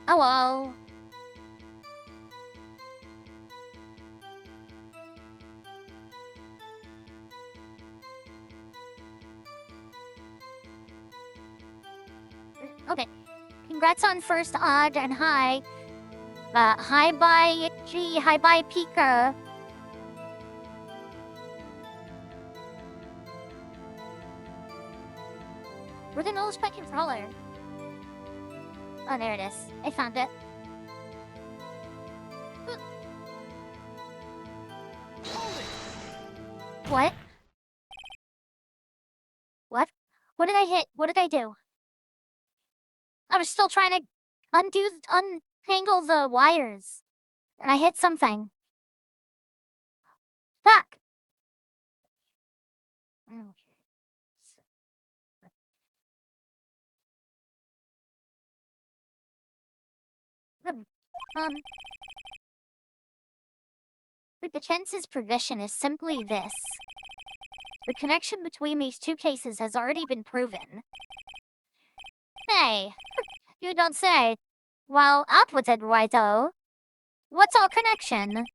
Hello. Okay. Congrats on first odd and hi. Hi bye G, hi bye Pika. Where the nose my controller? Oh, there it is. I found it. What? What? What did I hit? What did I do? I was still trying to untangle the wires. And I hit something. Fuck! The chance's position is simply this. The connection between these two cases has already been proven. Hey, you don't say. Well, out with it, Righto. What's our connection?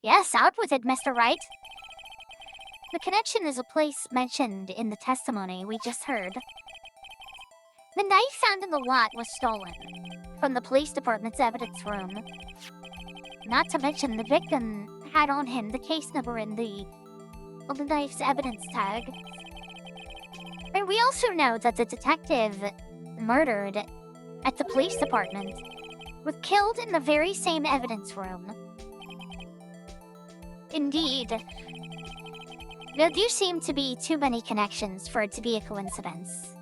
Yes, out with it, Mr. Wright. The connection is a place mentioned in the testimony we just heard. The knife found in the lot was stolen from the police department's evidence room. Not to mention the victim had on him the case number in the knife's evidence tag. And we also know that the detective murdered at the police department was killed in the very same evidence room. Indeed. There do seem to be too many connections for it to be a coincidence.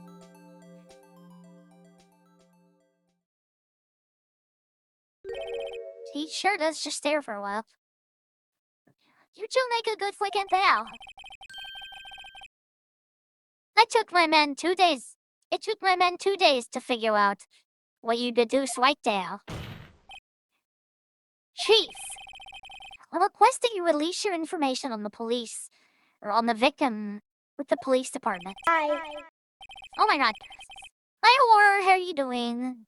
He sure does just stare for a while. You two make a good freaking pair. It took my men 2 days to figure out what you deduce right there. Chief, I request that you release your information on the police, or on the victim with the police department. Hi. Oh my god. Hi, Horror, how are you doing?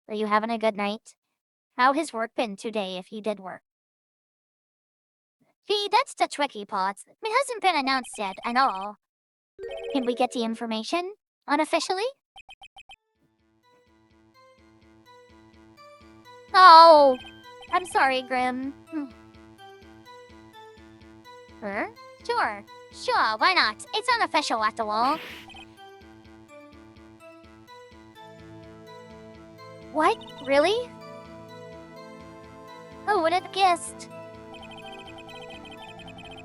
Are you having a good night? How has work been today if you did work? See, that's the tricky part. It hasn't been announced yet at all. Can we get the information unofficially? Oh, I'm sorry, Grim. Sure, why not? It's unofficial after all. What? Really? Who would have guessed?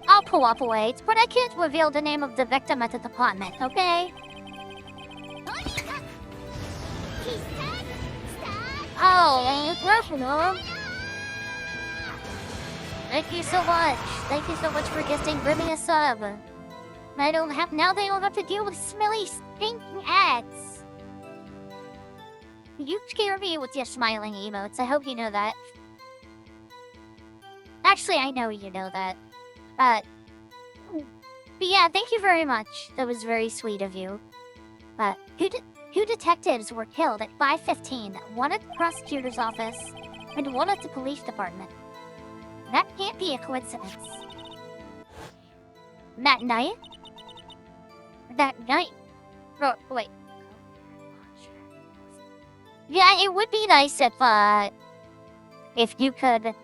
I'll cooperate, but I can't reveal the name of the victim at the department, okay? Oh, personal. Thank you so much. Thank you so much for gifting Grimmy a sub. Now they don't have to deal with smelly, stinking ads. You scare me with your smiling emotes. I hope you know that. Actually, I know you know that. But yeah, thank you very much. That was very sweet of you. Two detectives were killed at 5:15, one at the prosecutor's office and one at the police department. That can't be a coincidence. That night? Oh, wait. Yeah, it would be nice if you could,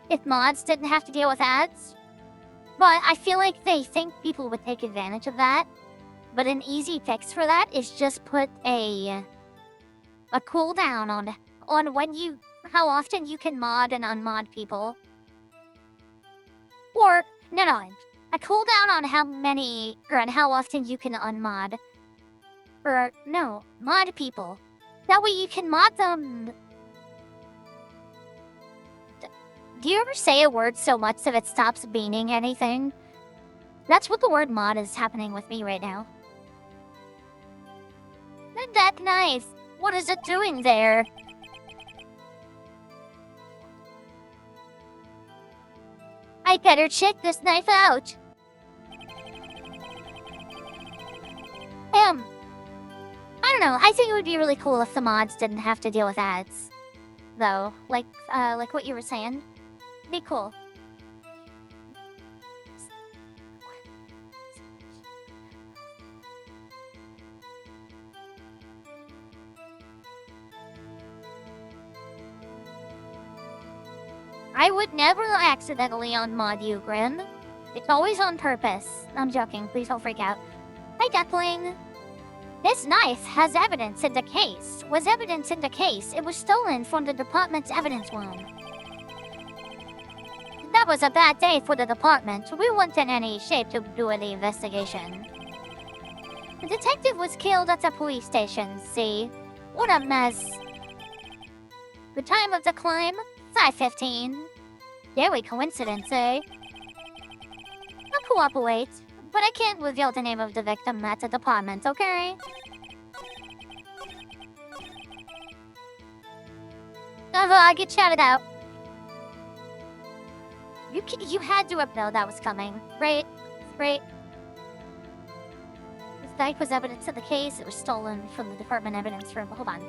if mods didn't have to deal with ads. But I feel like they think people would take advantage of that. But an easy fix for that is just put a cooldown on how often you can mod and unmod people. Or, no, a cooldown on how many, or on how often you can unmod. Or, no, mod people. That way you can mod them. Do you ever say a word so much that it stops meaning anything? That's what the word mod is happening with me right now. That knife! What is it doing there? I better check this knife out. I don't know. I think it would be really cool if the mods didn't have to deal with ads, though. Like what you were saying. Be cool. I would never accidentally unmod you, Grin. It's always on purpose. I'm joking. Please don't freak out. Hi, Duckling. This knife has evidence in the case. Was evidence in the case. It was stolen from the department's evidence room. That was a bad day for the department. We weren't in any shape to do any investigation. The detective was killed at the police station, see? What a mess. The time of the crime? 5:15. Very coincidence, eh? I'll cooperate, but I can't reveal the name of the victim at the department, okay? I get shouted out. You had to have known that was coming, right? Right? This knife was evidence of the case. It was stolen from the department evidence room. Hold on.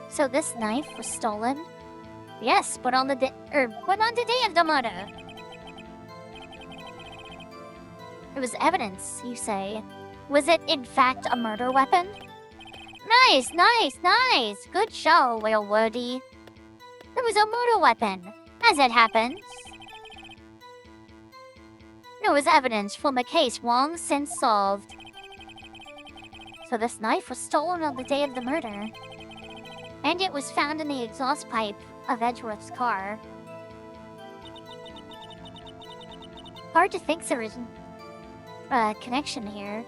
So this knife was stolen? Yes, but on the day of the murder. It was evidence, you say. Was it in fact a murder weapon? Nice, nice, nice. Good show, Will Wordy. It was a murder weapon, as it happens. It was evidence from a case long since solved. So this knife was stolen on the day of the murder. And it was found in the exhaust pipe of Edgeworth's car. Hard to think there isn't a connection here.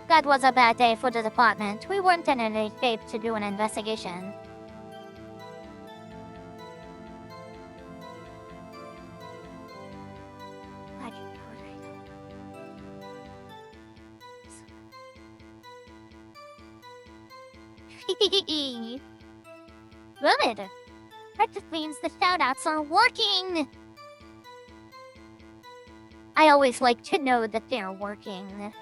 That was a bad day for the department. We weren't in any shape to do an investigation. Good. That just means the shoutouts are working. I always like to know that they're working.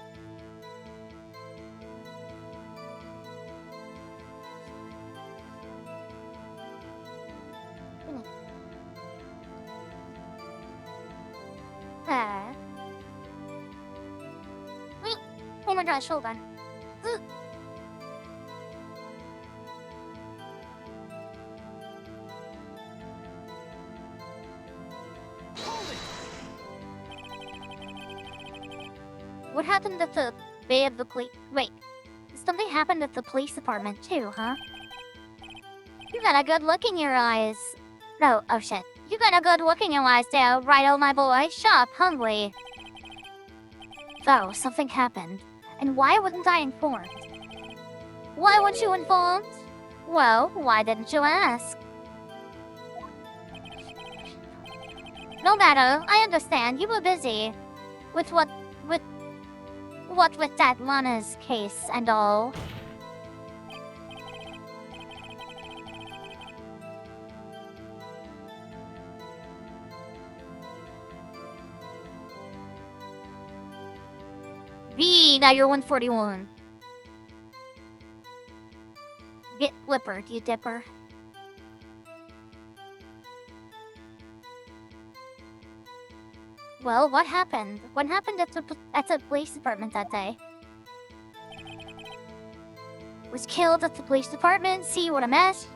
Oh my gosh, hold on. What happened at the bay of the police? Wait, something happened at the police department too, huh? You got a good look in your eyes. No, oh shit. You got a good look in your eyes there, right, oh my boy? Sharp, hungry. So, something happened. And why wasn't I informed? Why weren't you informed? Well, why didn't you ask? No matter, I understand. You were busy. With that Lana's case and all. Now you're 141. Get flippered, you dipper. Well, what happened? What happened at the police department that day? Was killed at the police department? See what a mess?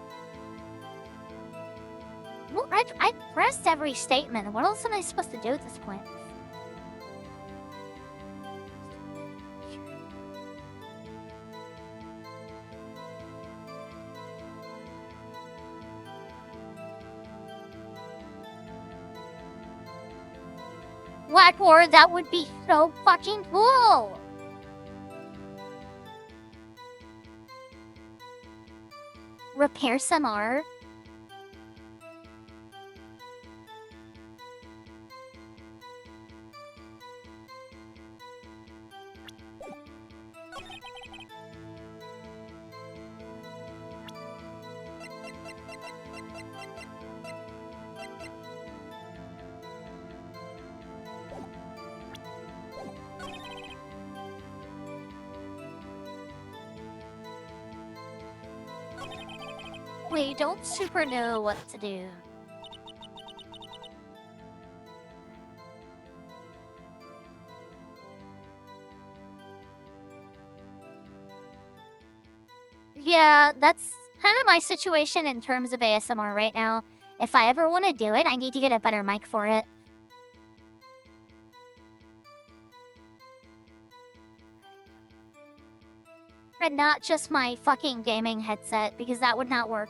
Well, I pressed every statement. What else am I supposed to do at this point? Blackboard, that would be so fucking cool! Repair some art? honestly don't super know what to do. Yeah, that's kind of my situation in terms of ASMR right now. If I ever want to do it, I need to get a better mic for it. And not just my fucking gaming headset, because that would not work.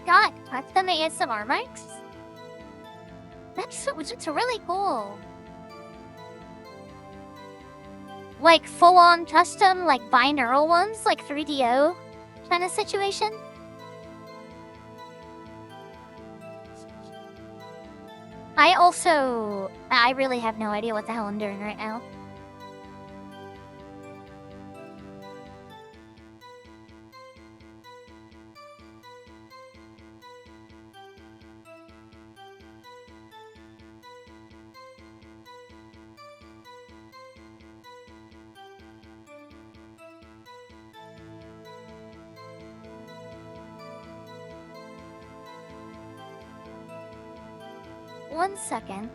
God, touch them ASMR mics? That's really cool. Like full-on custom, like binaural ones, like 3DO kind of situation? I really have no idea what the hell I'm doing right now. One second.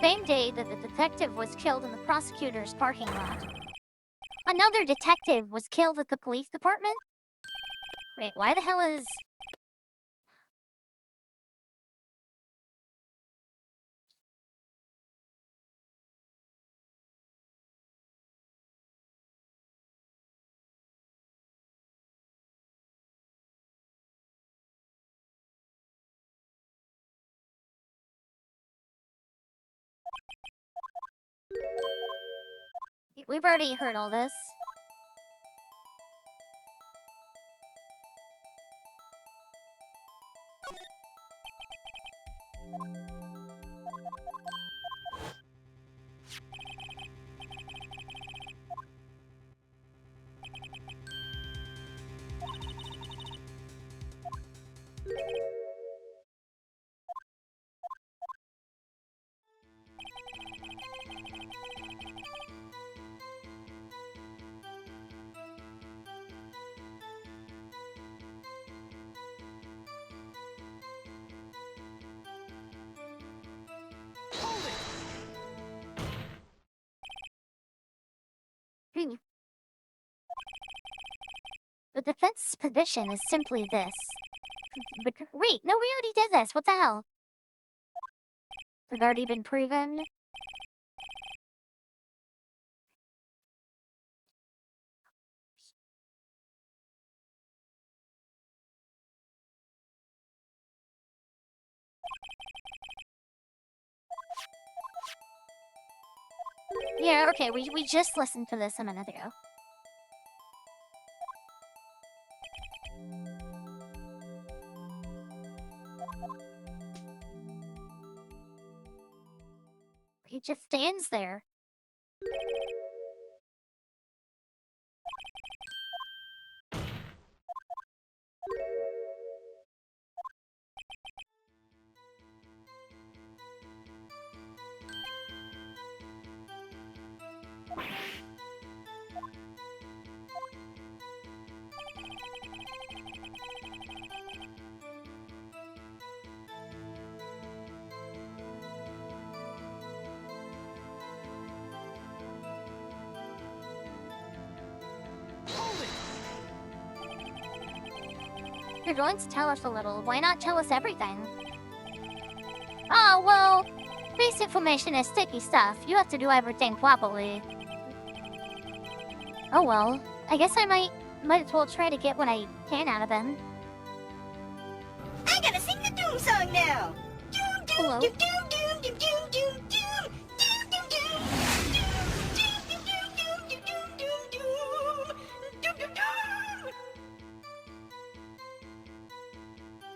Same day that the detective was killed in the prosecutor's parking lot, another detective was killed at the police department? Wait, why the hell is... We've already heard all this. Hmm. The defense's position is simply this. But wait, no, we already did this. What the hell? It's already been proven. Yeah, okay, we just listened to this a minute ago. He just stands there. you're going to tell us a little, why not tell us everything? Oh, well, base information is sticky stuff. You have to do everything properly. Oh well, I guess I might as well try to get what I can out of him. I gotta sing the Doom song now! Doom, doom, Hello? doom, doom, doom, doom, doom, doom, doom, doom, doom, doom,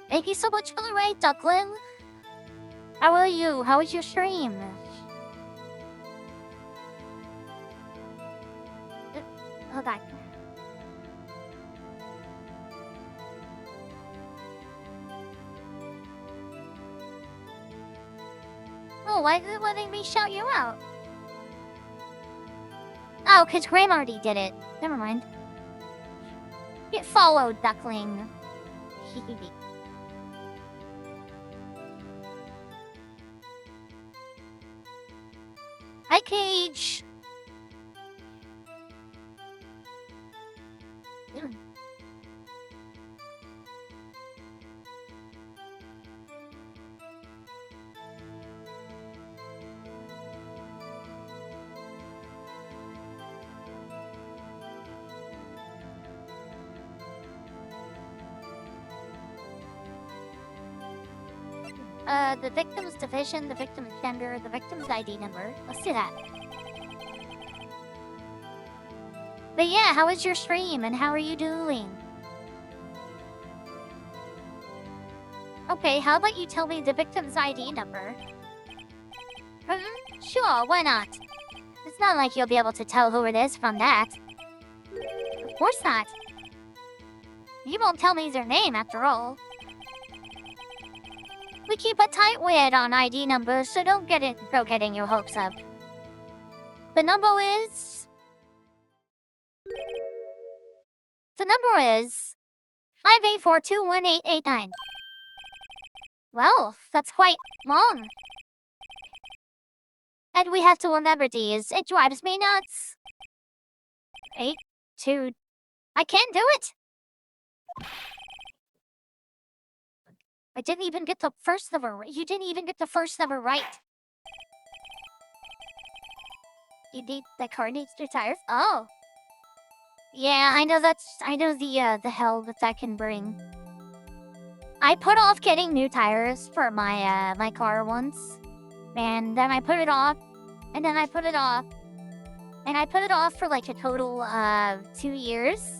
Thank you so much for the raid, Duckling. How are you? How was your stream? Hold on. Oh, why is it letting me shout you out? Oh, because Graham already did it. Never mind. Get followed, Duckling. Hi, Cage. The victim's division, the victim's gender, the victim's ID number. Let's do that. But yeah, how was your stream and how are you doing? Okay, how about you tell me the victim's ID number? Sure, why not? It's not like you'll be able to tell who it is from that. Of course not. You won't tell me their name after all. We keep a tight lid on ID numbers, so don't go getting your hopes up. The number is 584218889. Well, that's quite long. And we have to remember these. It drives me nuts. 8, 2... I can't do it! I didn't even get the first number. You didn't even get the first number right. The car needs new tires? Oh. Yeah, I know the hell that can bring. I put off getting new tires for my my car once. And then I put it off. And then I put it off. And I put it off for like a total of 2 years.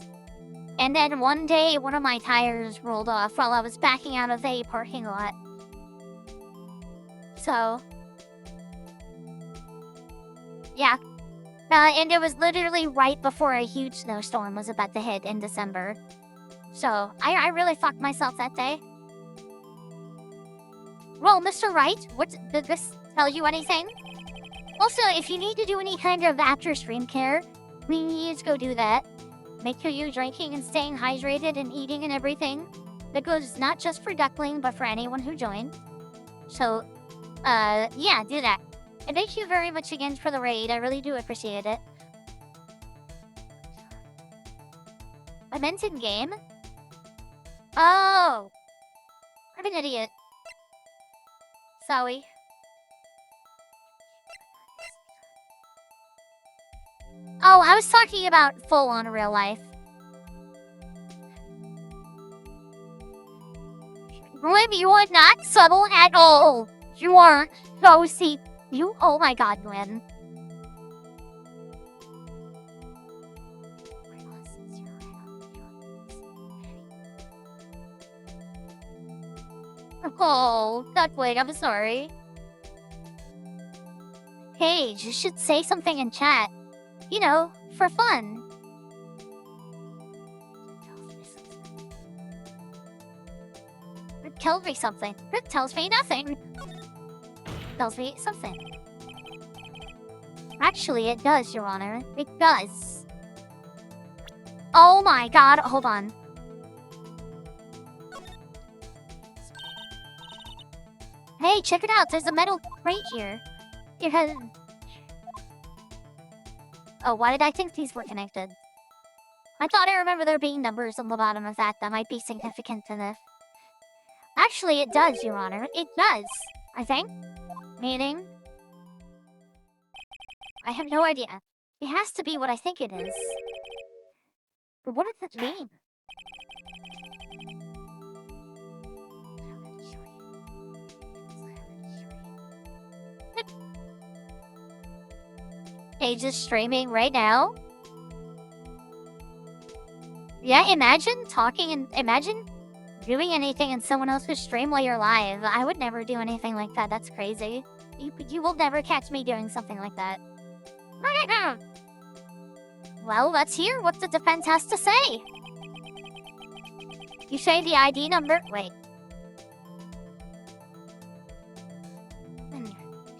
And then one day, one of my tires rolled off while I was backing out of a parking lot. So, yeah. And it was literally right before a huge snowstorm was about to hit in December. So, I really fucked myself that day. Well, Mr. Wright, did this tell you anything? Also, if you need to do any kind of after-stream care, please go do that. Make sure you're drinking and staying hydrated and eating and everything. That goes not just for Duckling, but for anyone who joined. So, yeah, do that. And thank you very much again for the raid. I really do appreciate it. I meant in game? Oh! I'm an idiot. Sorry. Oh, I was talking about full-on real life. Grim, you are not subtle at all. You are so you. Oh my god, Grim. Oh, Duckling, I'm sorry. Hey, you should say something in chat. You know, for fun. It tells me something. It tells me nothing. Tells me something. Actually, it does, Your Honor. It does. Oh my god, hold on. Hey, check it out. There's a metal crate here. Your head. Oh, why did I think these were connected? I thought I remember there being numbers on the bottom of that might be significant to this. Actually, it does, Your Honor. It does, I think. Meaning, I have no idea. It has to be what I think it is. But what does it mean? Page is streaming right now. Yeah, imagine talking and imagine doing anything in someone else's stream while you're live. I would never do anything like that. That's crazy. You will never catch me doing something like that. Well, let's hear what the defense has to say. You say the ID number. Wait.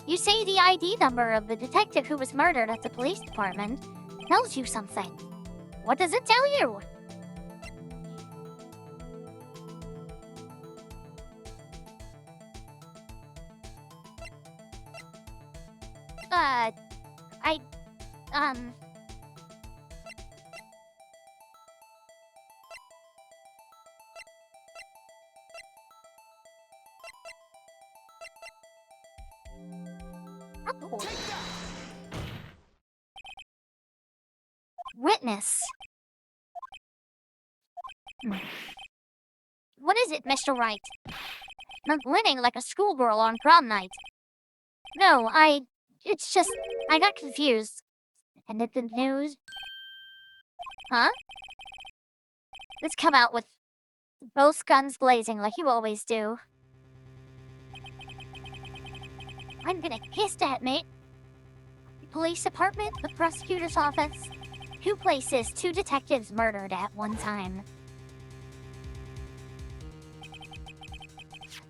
You say the ID number of the detective who was murdered at the police department tells you something. What does it tell you? Witness. What is it, Mr. Wright? Not grinning like a schoolgirl on prom night. No, it's just, I got confused. And it's the news. Huh? Let's come out with both guns blazing like you always do. I'm gonna kiss that, mate. Police department, the prosecutor's office. 2 places, 2 detectives murdered at one time.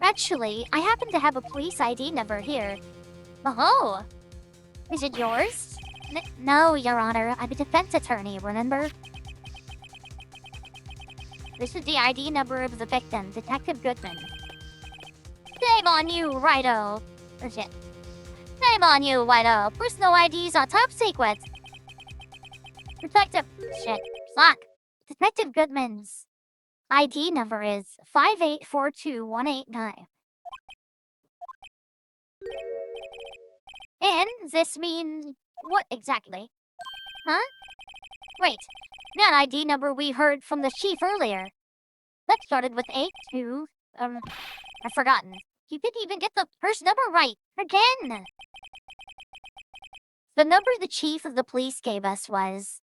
Actually, I happen to have a police ID number here. Oh! Is it yours? No, Your Honor. I'm a defense attorney, remember? This is the ID number of the victim, Detective Goodman. Shame on you, Righto! Oh, shit. Shame on you, Righto. Personal IDs are top secret. Detective... Shit. Fuck. Detective Goodman's ID number is 5842189. And this means... what exactly? Huh? Wait. That ID number we heard from the chief earlier. That started with 82... I've forgotten. You didn't even get the first number right. Again! The number the chief of the police gave us was...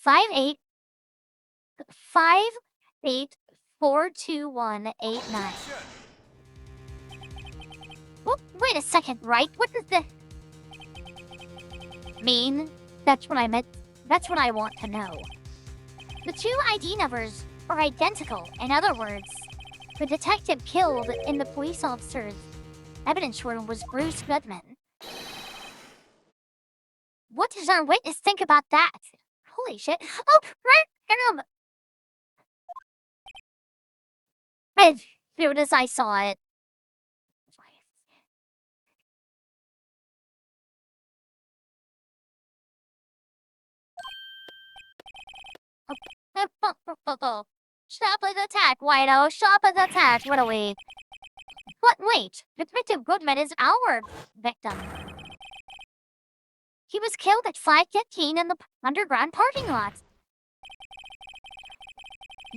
5842189. Well, wait a second, Wright. What does the mean? That's what I meant. That's what I want to know. The 2 ID numbers are identical. In other words, the detective killed in the police officer's evidence room was Bruce Goodman. What does our witness think about that? Holy shit. Oh, right. As soon as I saw it. Stop with attack, Whiteo. Stop with attack. What are we? But wait, Detective Goodman is our victim. He was killed at 5:15 in the underground parking lot.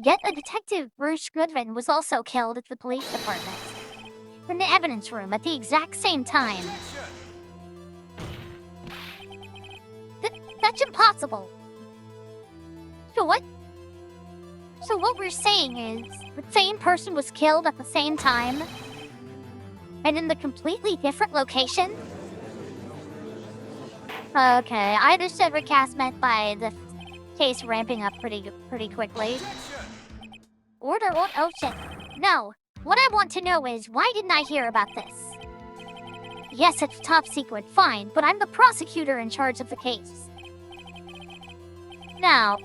Yet a detective, Bruce Goodman, was also killed at the police department. In the evidence room at the exact same time. That's impossible. So what we're saying is, the same person was killed at the same time, and in the completely different location? Okay, I understood what Cass meant by the case ramping up pretty quickly. Order, oh shit. No, what I want to know is, why didn't I hear about this? Yes, it's top secret, fine, but I'm the prosecutor in charge of the case. Now,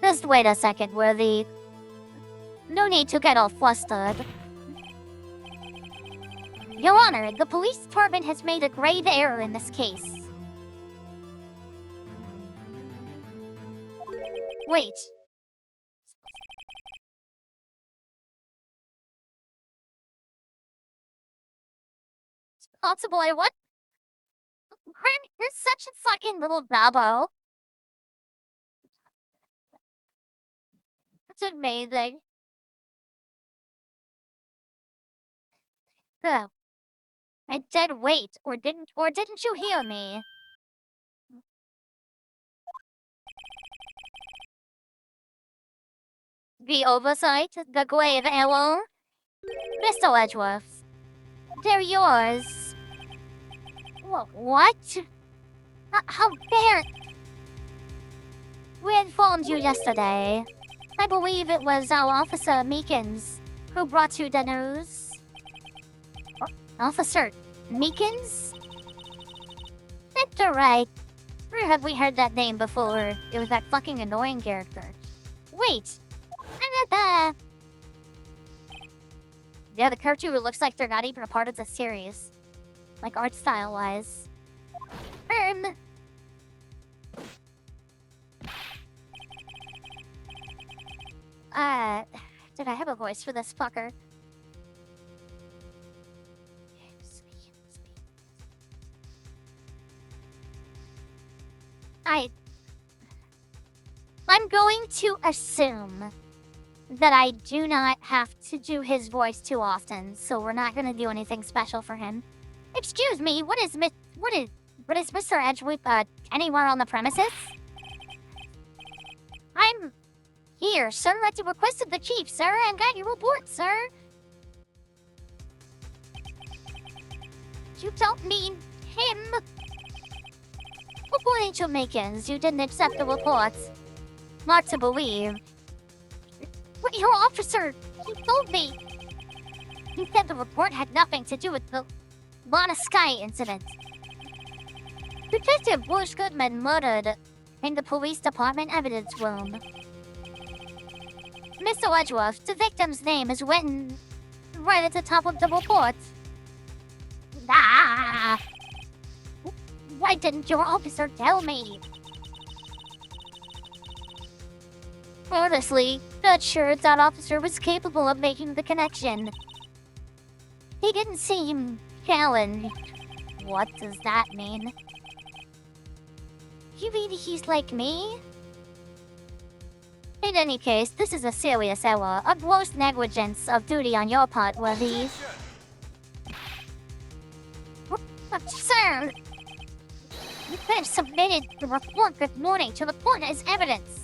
just wait a second, Worthy. No need to get all flustered. Your Honor, the police department has made a grave error in this case. Wait, impossible. What? You're such a fucking little babbo. That's amazing. Ugh. I did wait, or didn't you hear me? The oversight, the grave error. Mr. Edgeworth, they're yours. What? How dare... We informed you yesterday. I believe it was our Officer Meekins who brought you the news. Officer Meekins? That's alright. Where have we heard that name before? It was that fucking annoying character. Wait! Yeah, the character who looks like they're not even a part of the series. Like, art style-wise. Did I have a voice for this fucker? I'm going to assume that I do not have to do his voice too often, so we're not gonna do anything special for him. Excuse me, what is Mr. Edgeworth, anywhere on the premises? I'm here, sir, at the request of the chief, sir, and got your report, sir. You don't mean him? According to Makins, you didn't accept the report. Not to believe. But your officer, he told me. He said the report had nothing to do with the Lana Sky incident. Detective Bush Goodman murdered in the police department evidence room. Mr. Edgeworth, the victim's name is written right at the top of the report. Ah! Why didn't your officer tell me? Honestly, not sure that officer was capable of making the connection. He didn't seem challenged. What does that mean? You mean he's like me? In any case, this is a serious error, a gross negligence of duty on your part, Worthy. Sir! You could have submitted the report this morning to the court as evidence.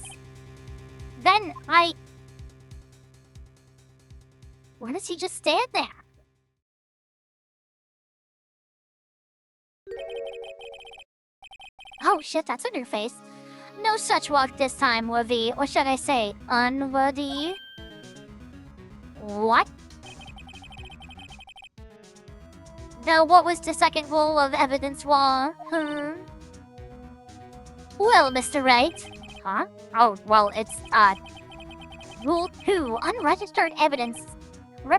Then why does he just stand there? Oh shit, that's on your face. No such walk this time, Worthy, or should I say, unworthy? What? Now, what was the second rule of evidence law? Well, Mr. Wright. Huh? Oh, well, it's, Rule 2, unregistered evidence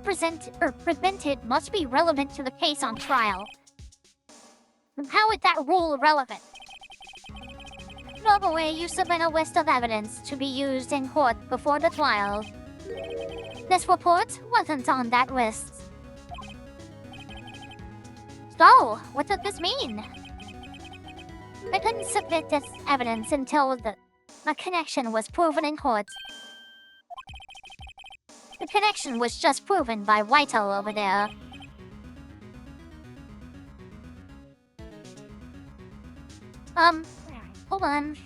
presented must be relevant to the case on trial. How is that rule relevant? Normally, you submit a list of evidence to be used in court before the trial. This report wasn't on that list. So, what does this mean? I couldn't submit this evidence until the connection was proven in court. The connection was just proven by Whitehall over there. Hold on.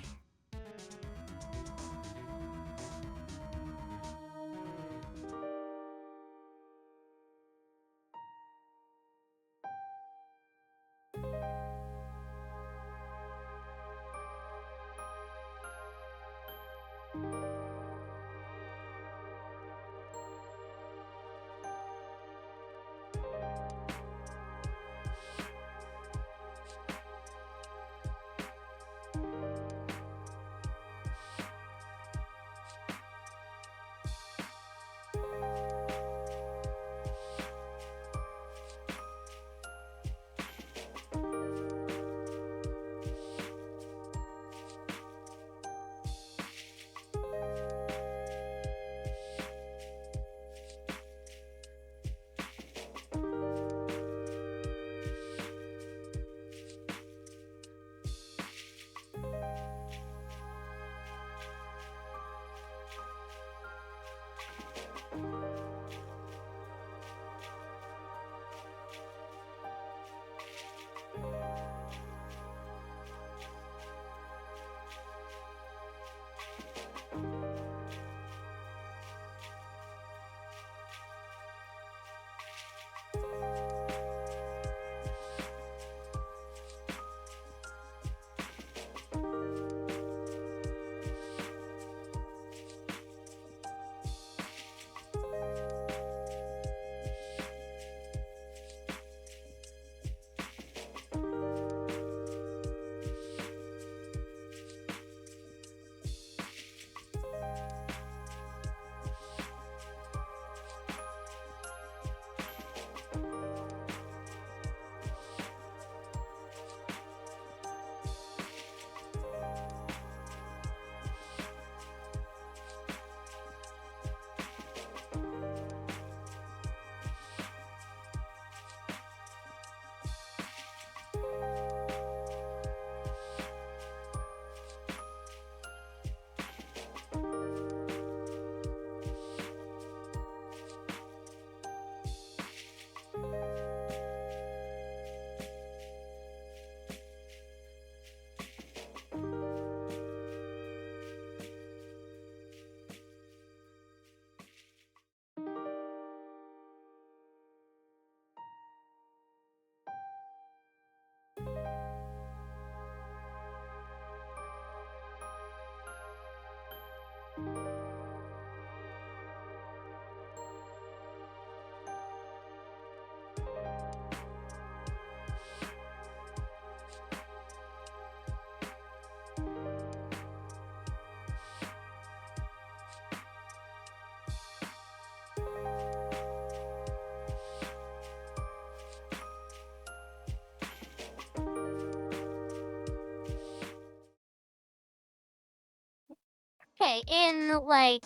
Okay, in like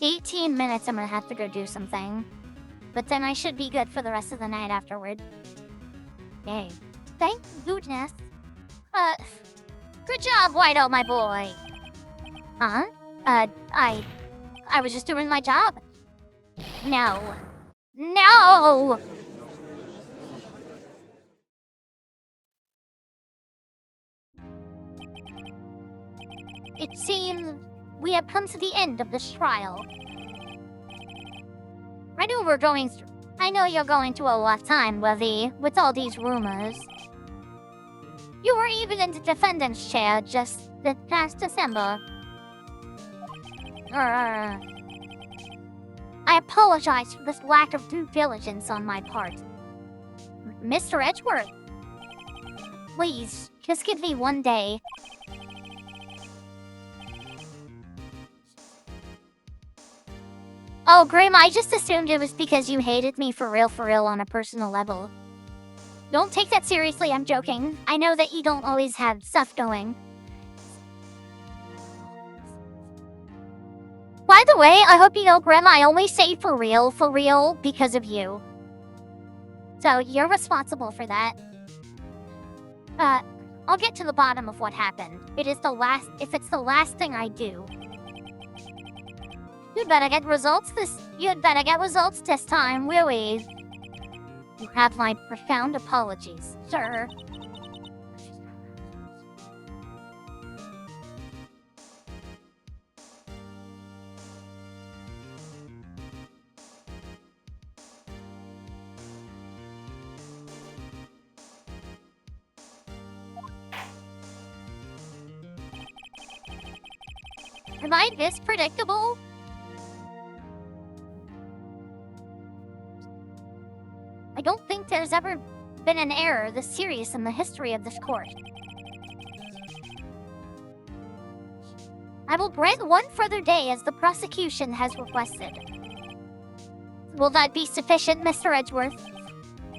18 minutes, I'm gonna have to go do something. But then I should be good for the rest of the night afterward. Yay. Thank goodness. Good job, Whiteo, my boy. Huh? I was just doing my job. No. No! It seems we have come to the end of this trial. I know you're going through a rough time, Webby, with all these rumors. You were even in the defendant's chair just this past December. I apologize for this lack of due diligence on my part. Mr. Edgeworth, please, just give me one day. Oh, Grim, I just assumed it was because you hated me for real on a personal level. Don't take that seriously, I'm joking. I know that you don't always have stuff going. By the way, I hope you know, Grim, I only say for real, because of you. So, you're responsible for that. I'll get to the bottom of what happened. If it's the last thing I do. You'd better get results this time, will we? You have my profound apologies, sir. Am I this predictable? I don't think there's ever been an error this serious in the history of this court. I will grant one further day as the prosecution has requested. Will that be sufficient, Mr. Edgeworth?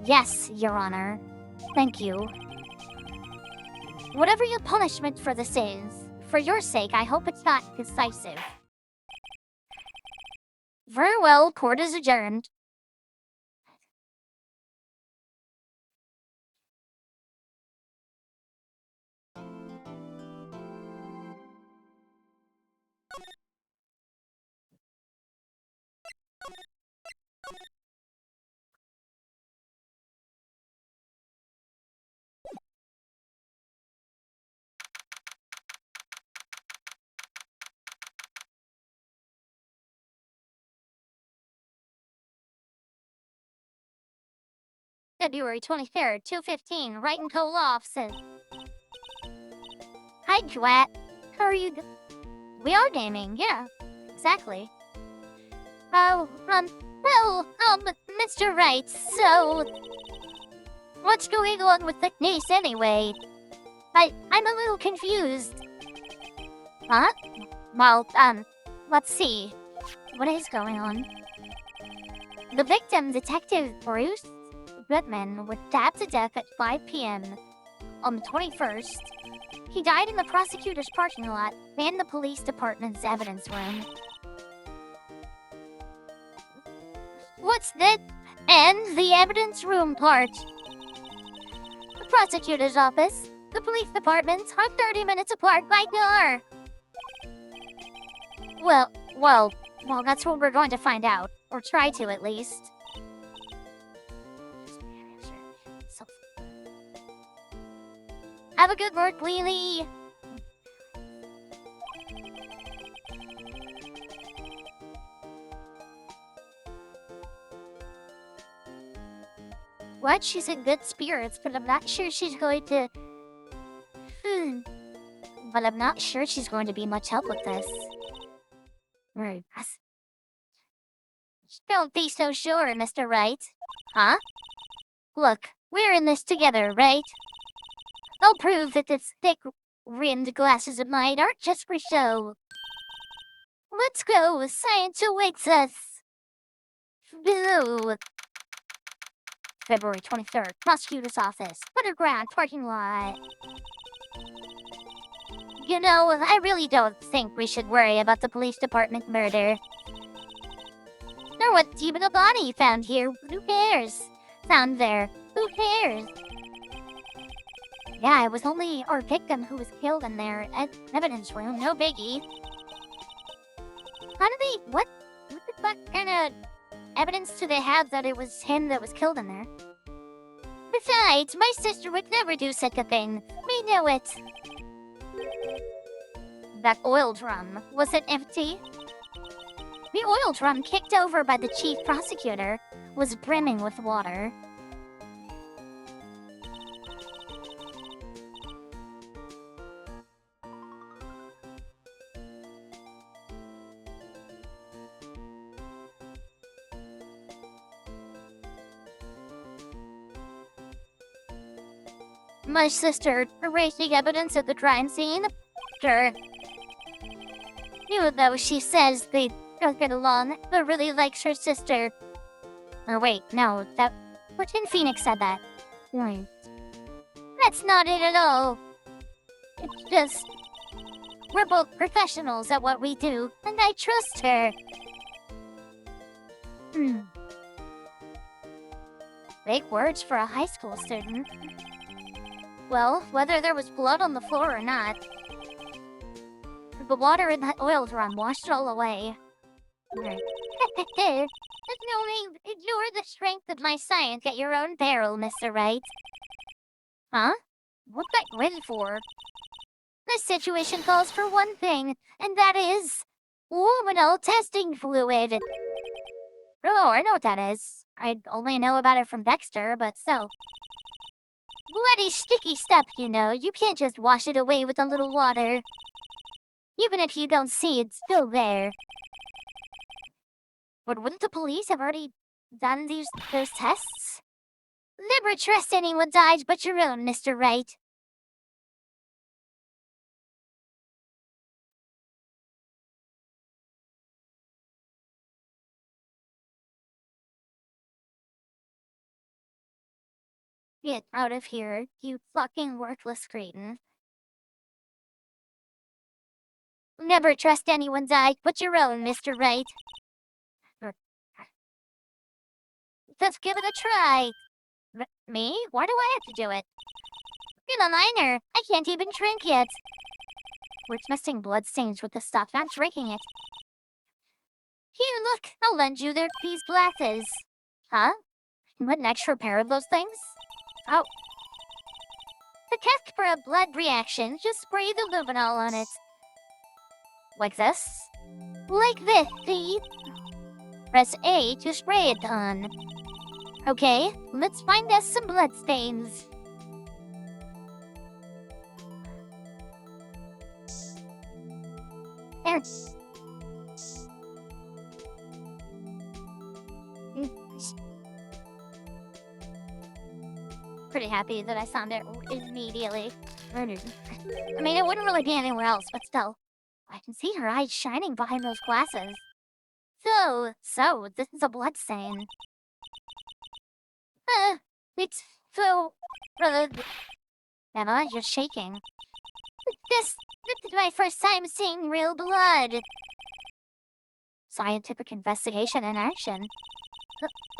Yes, Your Honor. Thank you. Whatever your punishment for this is, for your sake, I hope it's not decisive. Very well, court is adjourned. February 23rd, 2:15, Wright and Co. Law offices. Hi, Dwat. How are you? We are gaming, yeah. Exactly. Mr. Wright, so... What's going on with the case anyway? I'm a little confused. Huh? Well, let's see. What is going on? The victim, Detective Bruce Goodman, was stabbed to death at 5 p.m. on the 21st. He died in the prosecutor's parking lot and the police department's evidence room. What's that? And the evidence room part. The prosecutor's office, the police department are 30 minutes apart by car. Well, that's what we're going to find out. Or try to, at least. Have a good work, Lily. What? She's in good spirits, but I'm not sure she's going to... But I'm not sure she's going to be much help with this. Right. Don't be so sure, Mr. Wright. Huh? Look, we're in this together, right? I'll prove that this thick-rimmed glasses of mine aren't just for show. Let's go, science awaits us. Boo. February 23rd, prosecutor's office, underground parking lot. You know, I really don't think we should worry about the police department murder. Nor what even a body found here. Who cares? Found there. Who cares? Yeah, it was only our victim who was killed in their evidence room. No biggie. How did they... What the fuck kind of evidence do they have that it was him that was killed in there? Besides, my sister would never do such a thing. We know it. That oil drum, was it empty? The oil drum kicked over by the chief prosecutor was brimming with water. My sister erasing evidence at the crime scene? Sure. Even though she says they don't get along, but really likes her sister. Or wait, no, that... Fortune Phoenix said that. Right. That's not it at all. It's just... We're both professionals at what we do, and I trust her. Big words for a high school student. Well, whether there was blood on the floor or not, the water in that oil drum washed it all away. Ignore the strength of my science at your own peril, Mr. Wright. Huh? What's that grin for? This situation calls for one thing, and that is... luminal testing fluid. Oh, I know what that is. I only know about it from Dexter, but so... Bloody sticky stuff, you know. You can't just wash it away with a little water. Even if you don't see, it's still there. But wouldn't the police have already done those tests? Never trust anyone's eyes but your own, Mr. Wright. Get out of here, you fucking worthless cretin. Never trust anyone's eye but your own, Mr. Wright. Let's give it a try. Me? Why do I have to do it? Get a liner. I can't even drink yet. We're missing bloodstains with this stuff, not drinking it. Here, look. I'll lend you these glasses. Huh? You want an extra pair of those things? Oh. To test for a blood reaction, just spray the luminol on it. Like this? Like this, see? Press A to spray it on. Okay, let's find us some bloodstains. There. Pretty happy that I found it immediately. I mean, it wouldn't really be anywhere else, but still. I can see her eyes shining behind those glasses. So, this is a bloodstain. It's so... Emma, you're shaking. This is my first time seeing real blood. Scientific investigation in action.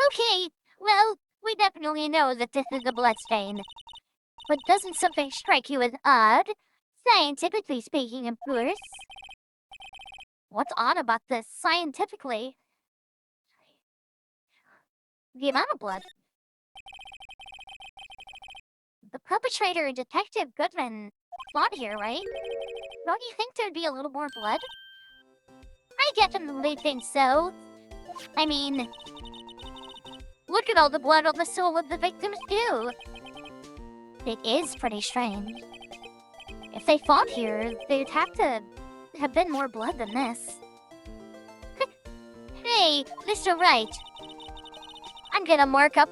Okay, well, we definitely know that this is a bloodstain. But doesn't something strike you as odd? Scientifically speaking, of course. What's odd about this, scientifically? The amount of blood. The perpetrator, Detective Goodman, fought here, right? Don't you think there'd be a little more blood? I definitely think so. I mean, look at all the blood on the soul of the victims, too. It is pretty strange. If they fought here, they'd have to have been more blood than this. Hey, Mr. Wright. I'm gonna mark up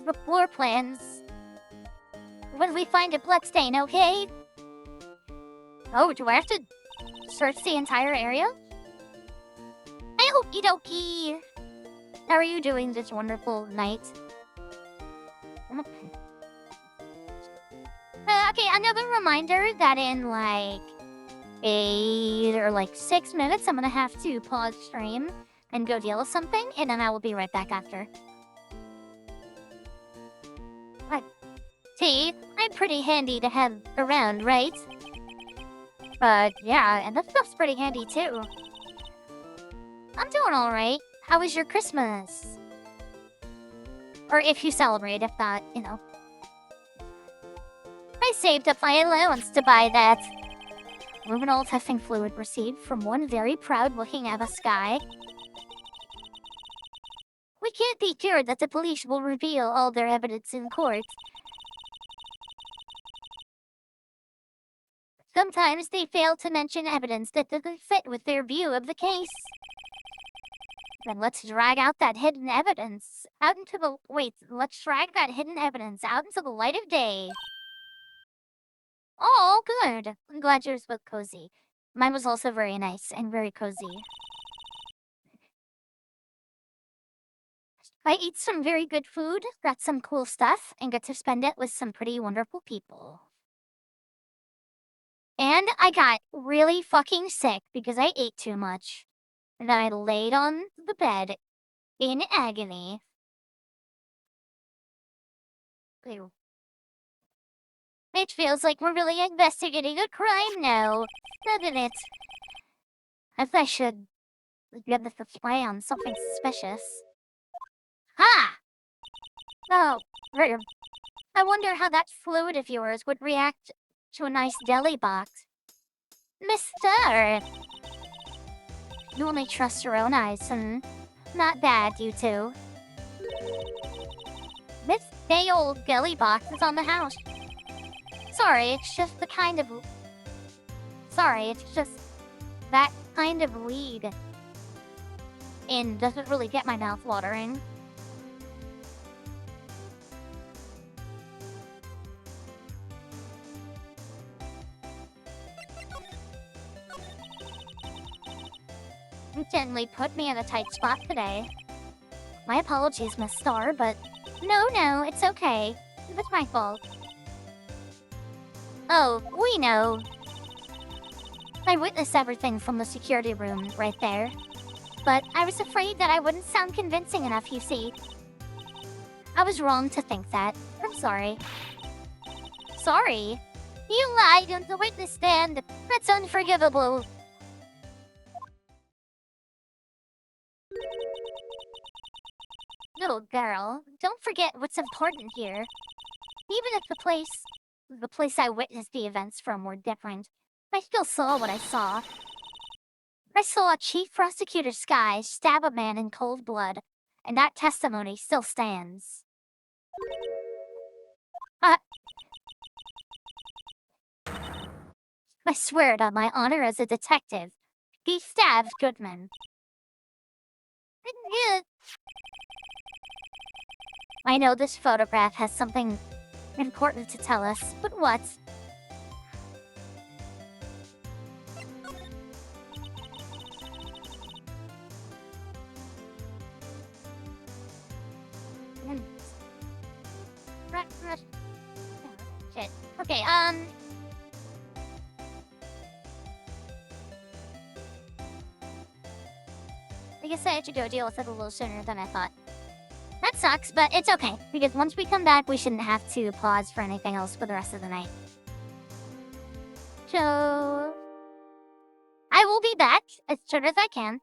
the floor plans when we find a bloodstain, okay? Oh, do I have to search the entire area? Okie dokie. How are you doing this wonderful night? Okay, another reminder that in, like, 8 or like 6 minutes. I'm gonna have to pause stream and go deal with something, and then I will be right back after. What? See, I'm pretty handy to have around, right? But yeah, and that stuff's pretty handy too. I'm doing alright. How was your Christmas? Or if you celebrate, if not, you know. I saved up my allowance to buy that. Luminol testing fluid received from one very proud-looking Eva Sky. We can't be sure that the police will reveal all their evidence in court. Sometimes they fail to mention evidence that doesn't fit with their view of the case. Then let's drag out that hidden evidence out into the let's drag that hidden evidence out into the light of day. Oh, good. I'm glad yours was cozy. Mine was also very nice and very cozy. I ate some very good food, got some cool stuff, and got to spend it with some pretty wonderful people. And I got really fucking sick because I ate too much. And I laid on the bed in agony. Ew. It feels like we're really investigating a crime now, doesn't it? I should get the spray on something suspicious. Ha! Oh, I wonder how that fluid of yours would react to a nice deli box. Mister! You only trust your own eyes, not bad, you two. This day old deli box is on the house. Sorry, it's just that kind of weed. And doesn't really get my mouth watering. You gently put me in a tight spot today. My apologies, Miss Star, but no, it's okay. It was my fault. Oh, we know. I witnessed everything from the security room right there. But I was afraid that I wouldn't sound convincing enough, you see. I was wrong to think that. I'm sorry. Sorry? You lied on the witness stand. That's unforgivable. Little girl, don't forget what's important here. Even if the place I witnessed the events from were different, I still saw what I saw. I saw Chief Prosecutor Sky stab a man in cold blood, and that testimony still stands. I swear it on my honor as a detective. He stabbed Goodman. I know this photograph has something important to tell us, but what? Shit. Okay, I guess I had to go deal with it a little sooner than I thought. That sucks, but it's okay, because once we come back, we shouldn't have to pause for anything else for the rest of the night. So... I will be back as soon as I can.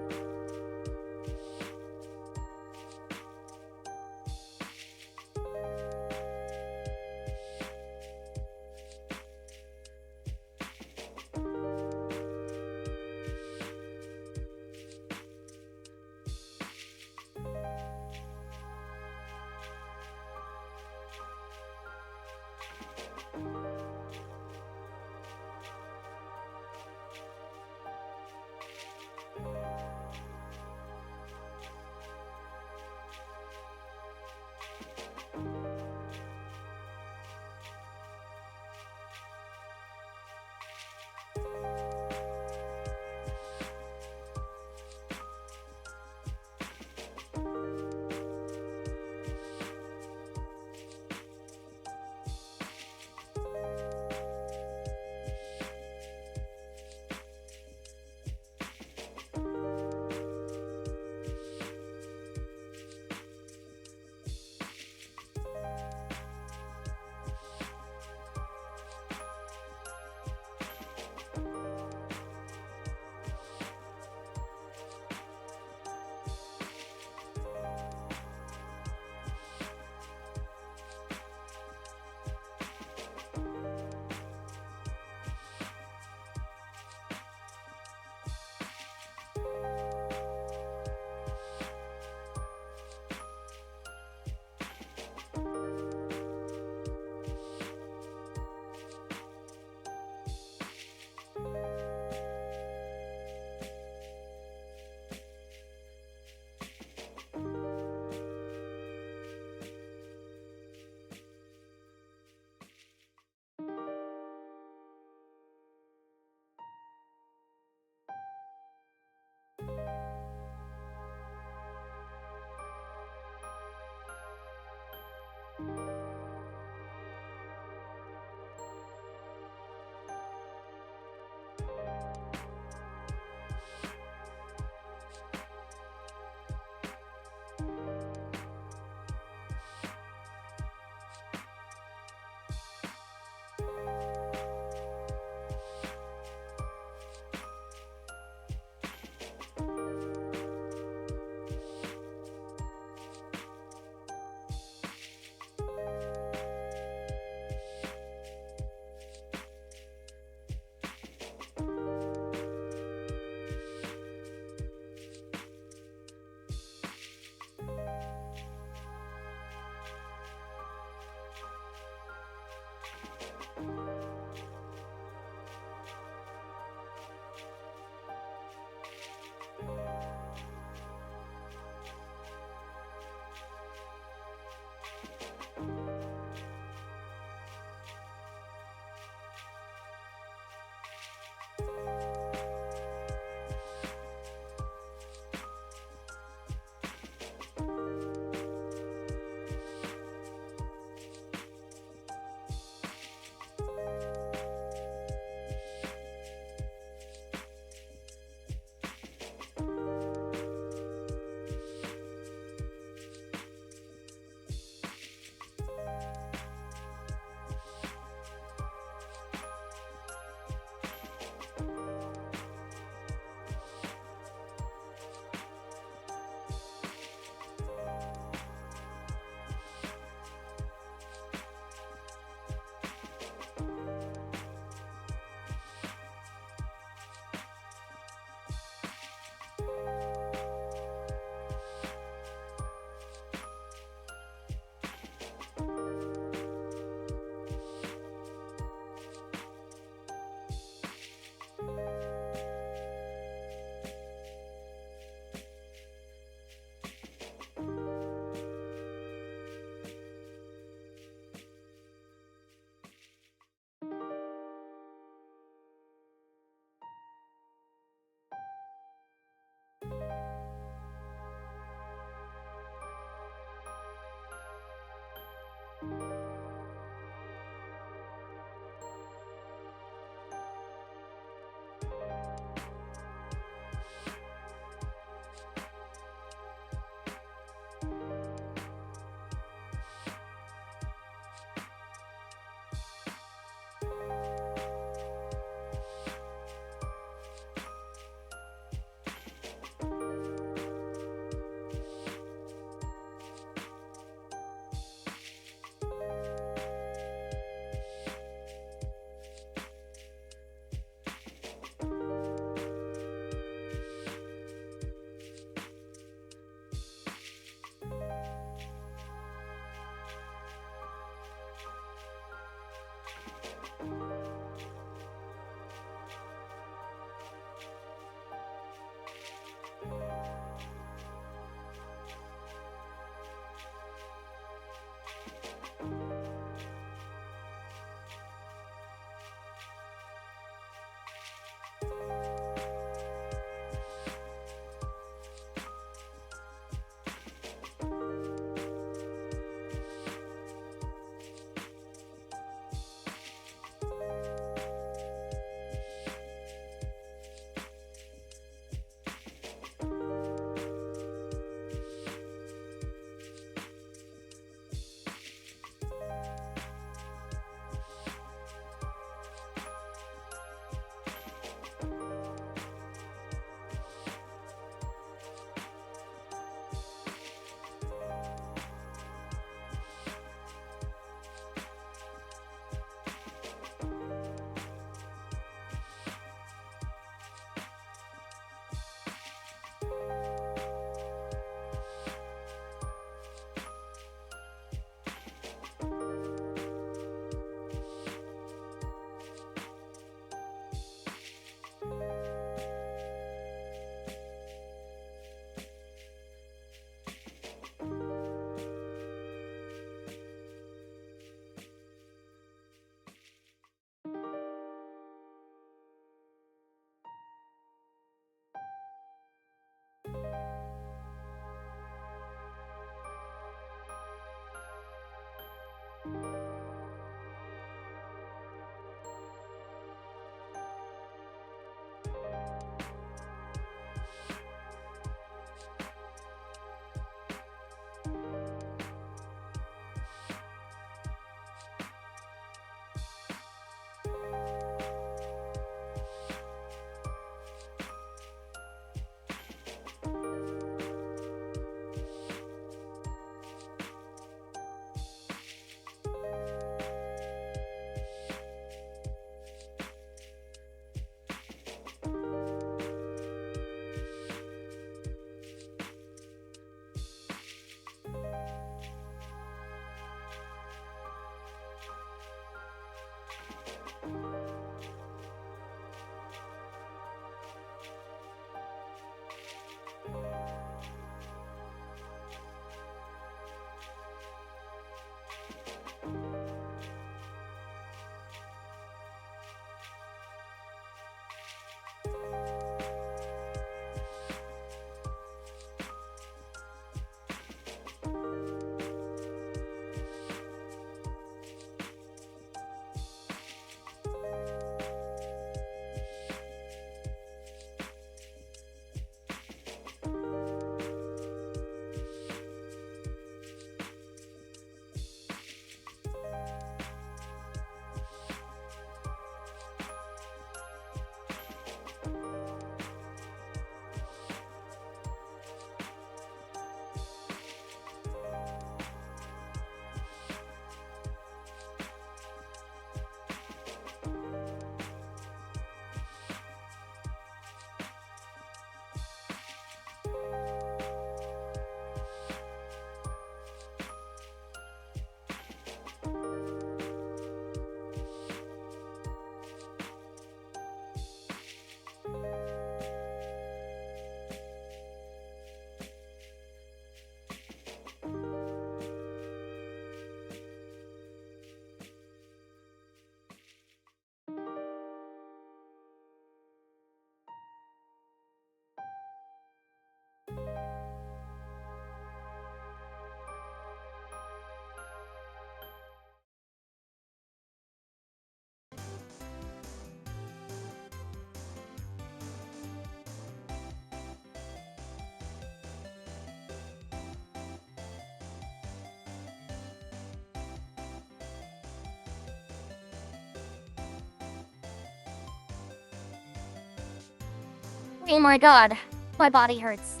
Oh my god, my body hurts.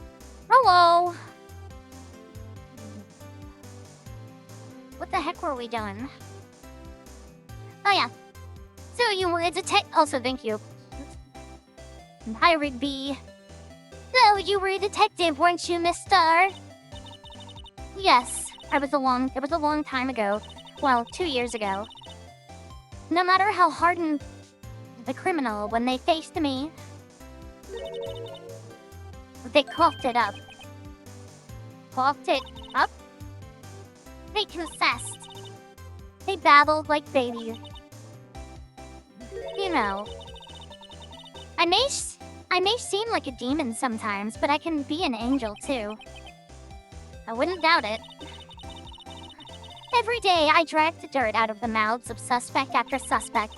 Hello! What the heck were we doing? Oh yeah. So you were a detective. Also, thank you. Hi, Rigby. So you were a detective, weren't you, Mister? Yes, it was a long time ago. Well, 2 years ago. No matter how hardened the criminal, when they faced me, they coughed it up. Coughed it up? They confessed. They babbled like babies. You know, I may seem like a demon sometimes, but I can be an angel too. I wouldn't doubt it. Every day I dragged the dirt out of the mouths of suspect after suspect.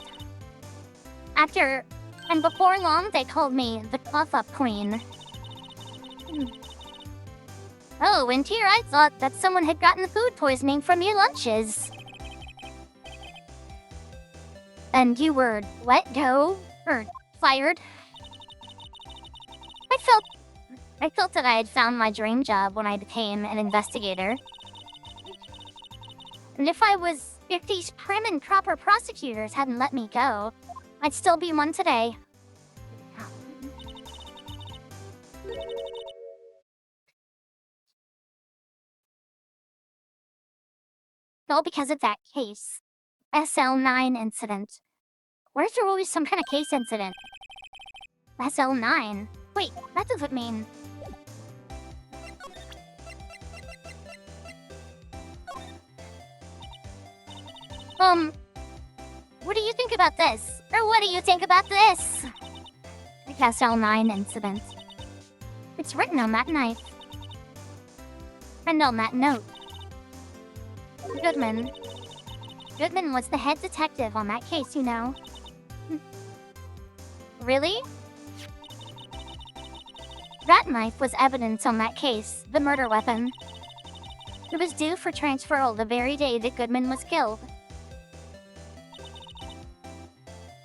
And before long they called me the cough-up queen. Oh, and here I thought that someone had gotten food poisoning from your lunches. And you were let go? Or fired? I felt that I had found my dream job when I became an investigator. And if these prim and proper prosecutors hadn't let me go, I'd still be one today. All because of that case. SL9 incident. Where's there always some kind of case incident? SL9? Wait, that doesn't mean... What do you think about this? Or what do you think about this? The SL9 incident. It's written on that knife. And on that note. Goodman. Goodman was the head detective on that case, you know. Really? That knife was evidence on that case, the murder weapon. It was due for transferal the very day that Goodman was killed.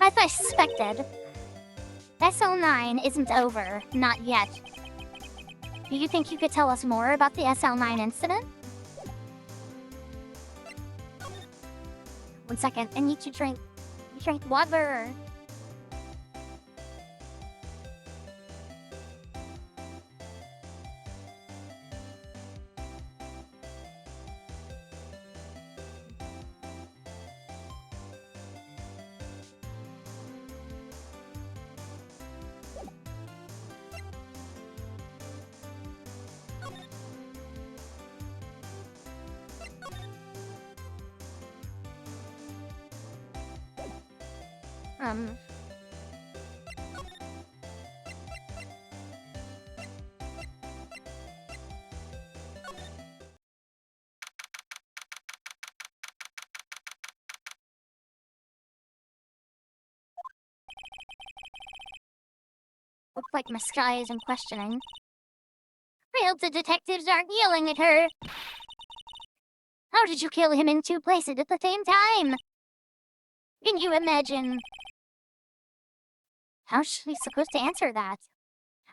As I suspected, SL9 isn't over, not yet. Do you think you could tell us more about the SL9 incident? 1 second, I need to drink water. Looks like my sky isn't questioning. I hope the detectives aren't yelling at her. How did you kill him in 2 places at the same time? Can you imagine? How's she supposed to answer that?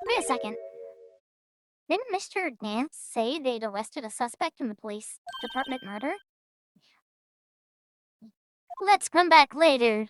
Wait a second. Didn't Mr. Nance say they'd arrested a suspect in the police department murder? Let's come back later.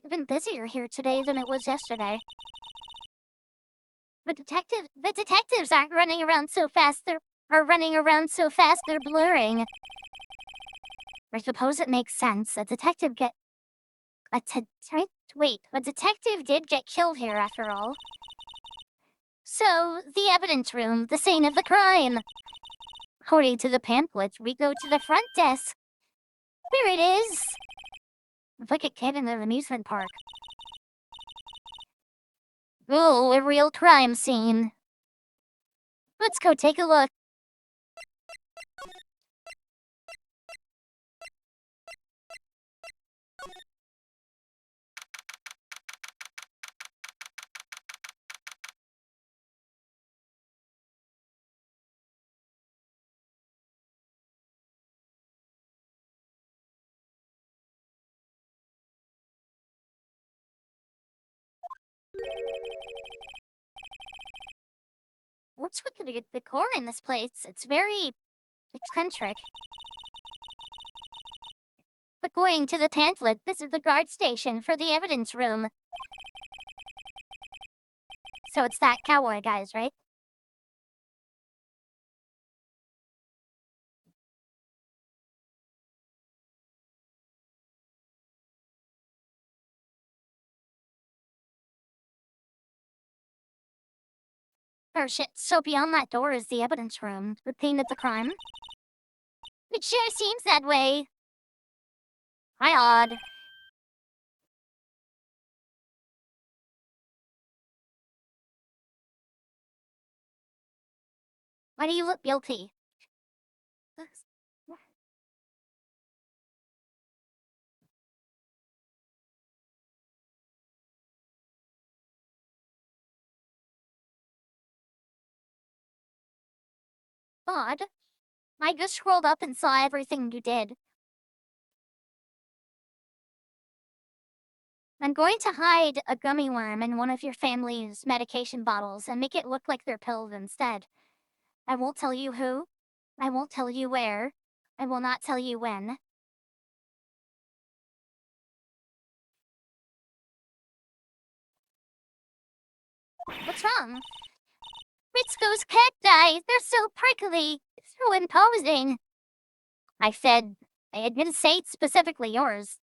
Even busier here today than it was yesterday. The detectives aren't running around so fast. They're blurring. I suppose it makes sense. A detective did get killed here after all. So, the evidence room, the scene of the crime. According to the pamphlet, we go to the front desk. Here it is. It's like a kid in an amusement park. Oh, a real crime scene. Let's go take a look. What's with the decor in this place? It's very eccentric. But going to the pamphlet, this is the guard station for the evidence room. So it's that cowboy guys, right? Oh shit, so beyond that door is the evidence room, the scene of the crime? It sure seems that way. Hi, Odd. Why do you look guilty? Odd. I just scrolled up and saw everything you did. I'm going to hide a gummy worm in one of your family's medication bottles and make it look like they're pills instead. I won't tell you who. I won't tell you where. I will not tell you when. What's wrong? Ritzko's cacti! They're so prickly! So imposing! I didn't say it's specifically yours.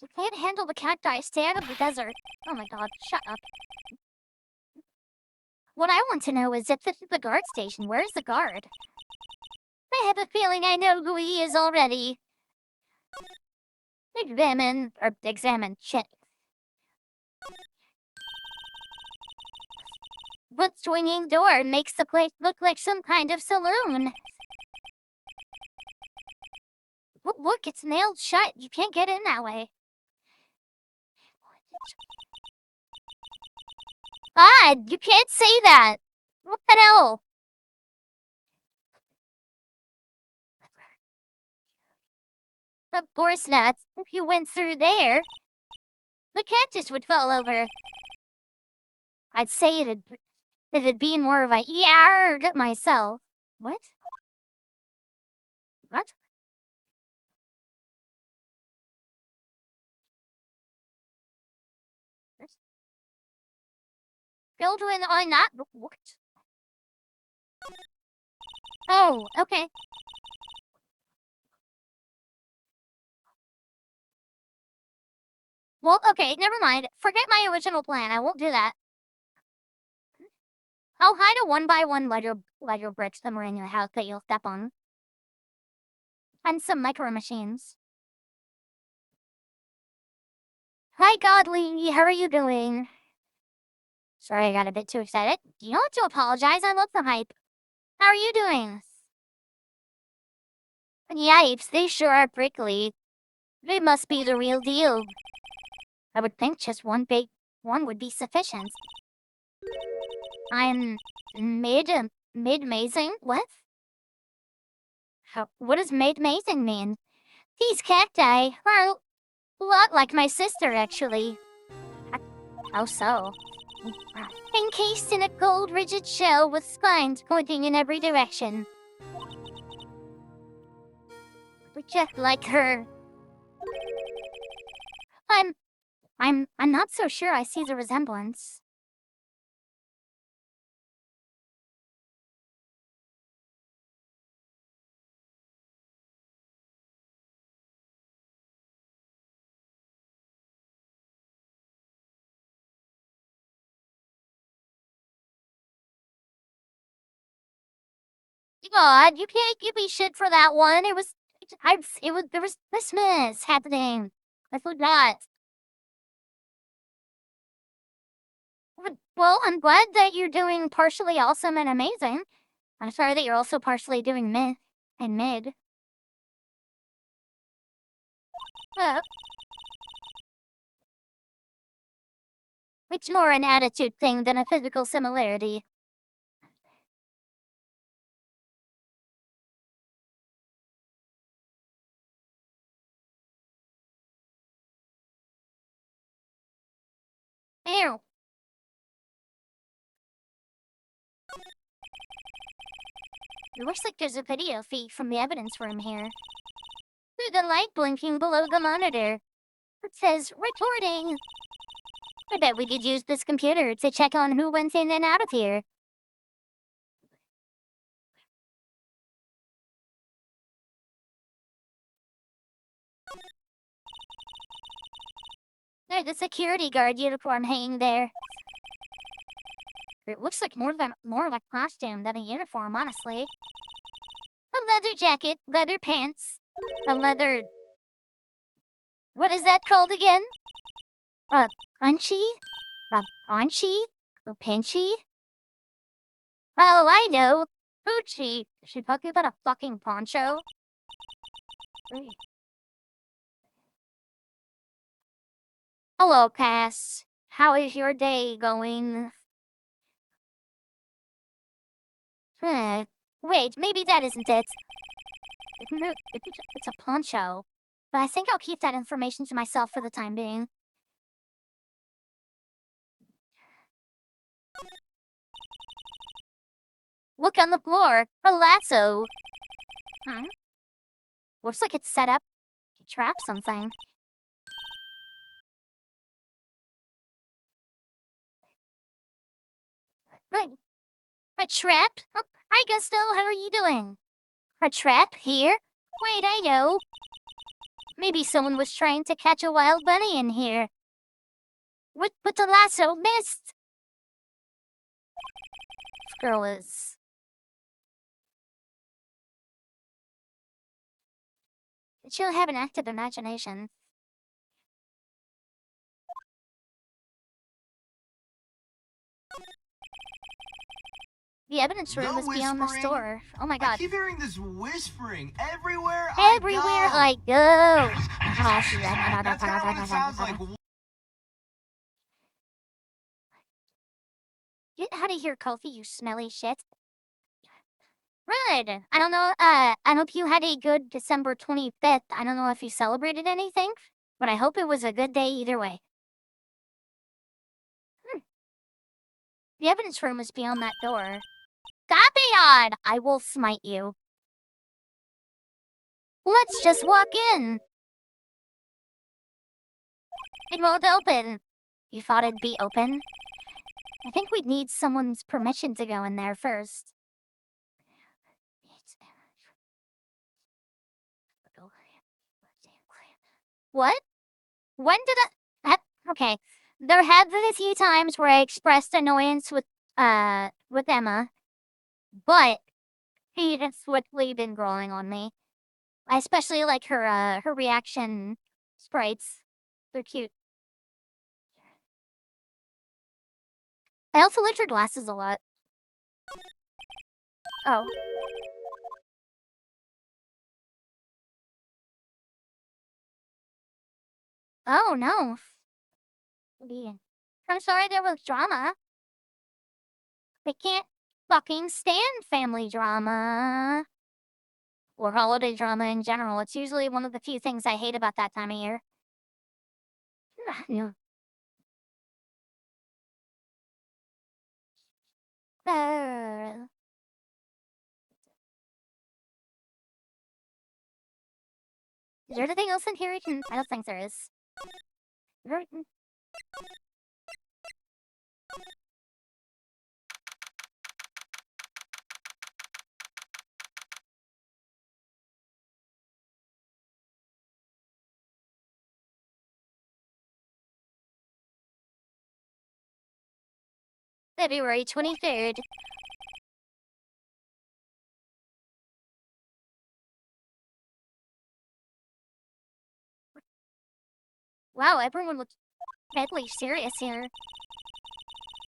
You can't handle the cacti, stay out of the desert. Oh my god, shut up. What I want to know is if this is the guard station, where's the guard? I have a feeling I know who he is already. Examine, shit. The swinging door makes the place look like some kind of saloon. Look, it's nailed shut. You can't get in that way. God, you can't say that. What the hell? Of course not. If you went through there, the cactus would fall over. I'd say it'd be more of a yard myself. What? What? Filled with on that. What? Oh, okay. Well, okay, never mind. Forget my original plan. I won't do that. I'll hide a one-by-one Lego brick somewhere in your house that you'll step on. And some micro machines. Hi, Godly. How are you doing? Sorry, I got a bit too excited. You don't have to apologize. I love the hype. How are you doing? Yipes, they sure are prickly. They must be the real deal. I would think just one big one would be sufficient. I'm mid-mazing? What? What does mid-mazing mean? These cacti are a lot like my sister, actually. How so? Encased in a cold, rigid shell with spines pointing in every direction. Just like her. I'm not so sure I see the resemblance. God, you can't give me shit for that one. There was Christmas happening. I forgot. Well, I'm glad that you're doing partially awesome and amazing. I'm sorry that you're also partially doing meh and mid. Uh, it's more an attitude thing than a physical similarity. Ew. It looks like there's a video feed from the evidence room here. There's a light blinking below the monitor. It says recording. I bet we could use this computer to check on who went in and out of here. There's a security guard uniform hanging there. It looks like more of a costume than a uniform, honestly. A leather jacket, leather pants, a leather... What is that called again? Punchy? A paunchy? A pinchy? Oh, I know. Poochie. Is she talking about a fucking poncho? Hello, Cass. How is your day going? Wait, maybe that isn't it. No, it's a poncho. But I think I'll keep that information to myself for the time being. Look on the floor. A lasso. Huh? Looks like it's set up to trap something. Right. A trap? Oh, hi, Gusto. How are you doing? A trap here? Wait, I know. Maybe someone was trying to catch a wild bunny in here. But the lasso missed. This girl is... She'll have an active imagination. The evidence room is beyond the store. Oh my god. I keep hearing this whispering everywhere Everywhere I go. That's kind of what it sounds like. Get out of here, Kofi, you smelly shit. Good. I don't know, I hope you had a good December 25th. I don't know if you celebrated anything, but I hope it was a good day either way. The evidence room is beyond that door. Gabion! I will smite you. Let's just walk in. It won't open. You thought it'd be open? I think we'd need someone's permission to go in there first. What? When did okay. There have been a few times where I expressed annoyance with Emma, but he has swiftly been growing on me. I especially like her reaction sprites. They're cute. I also like her glasses a lot. Oh. Oh no. I'm sorry there was drama. I can't fucking stand family drama. Or holiday drama in general. It's usually one of the few things I hate about that time of year. Yeah. Is there anything else in here you can... I don't think there is. February 23rd. Wow, everyone looks deadly serious here.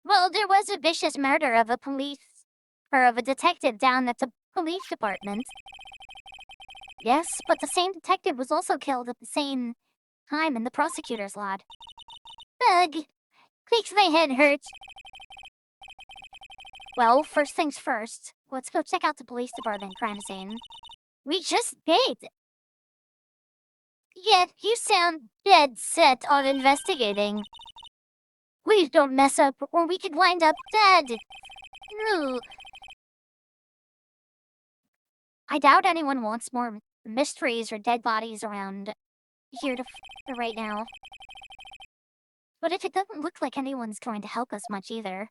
Well, there was a vicious murder of of a detective down at the police department. Yes, but the same detective was also killed at the same time in the prosecutor's lot. Ugh, makes my head hurt. Well, first things first, let's go check out the police department crime scene. We just did. Yet you sound dead set on investigating. Please don't mess up, or we could wind up dead. Ugh. I doubt anyone wants more mysteries or dead bodies around here right now. But if it doesn't look like anyone's going to help us much either.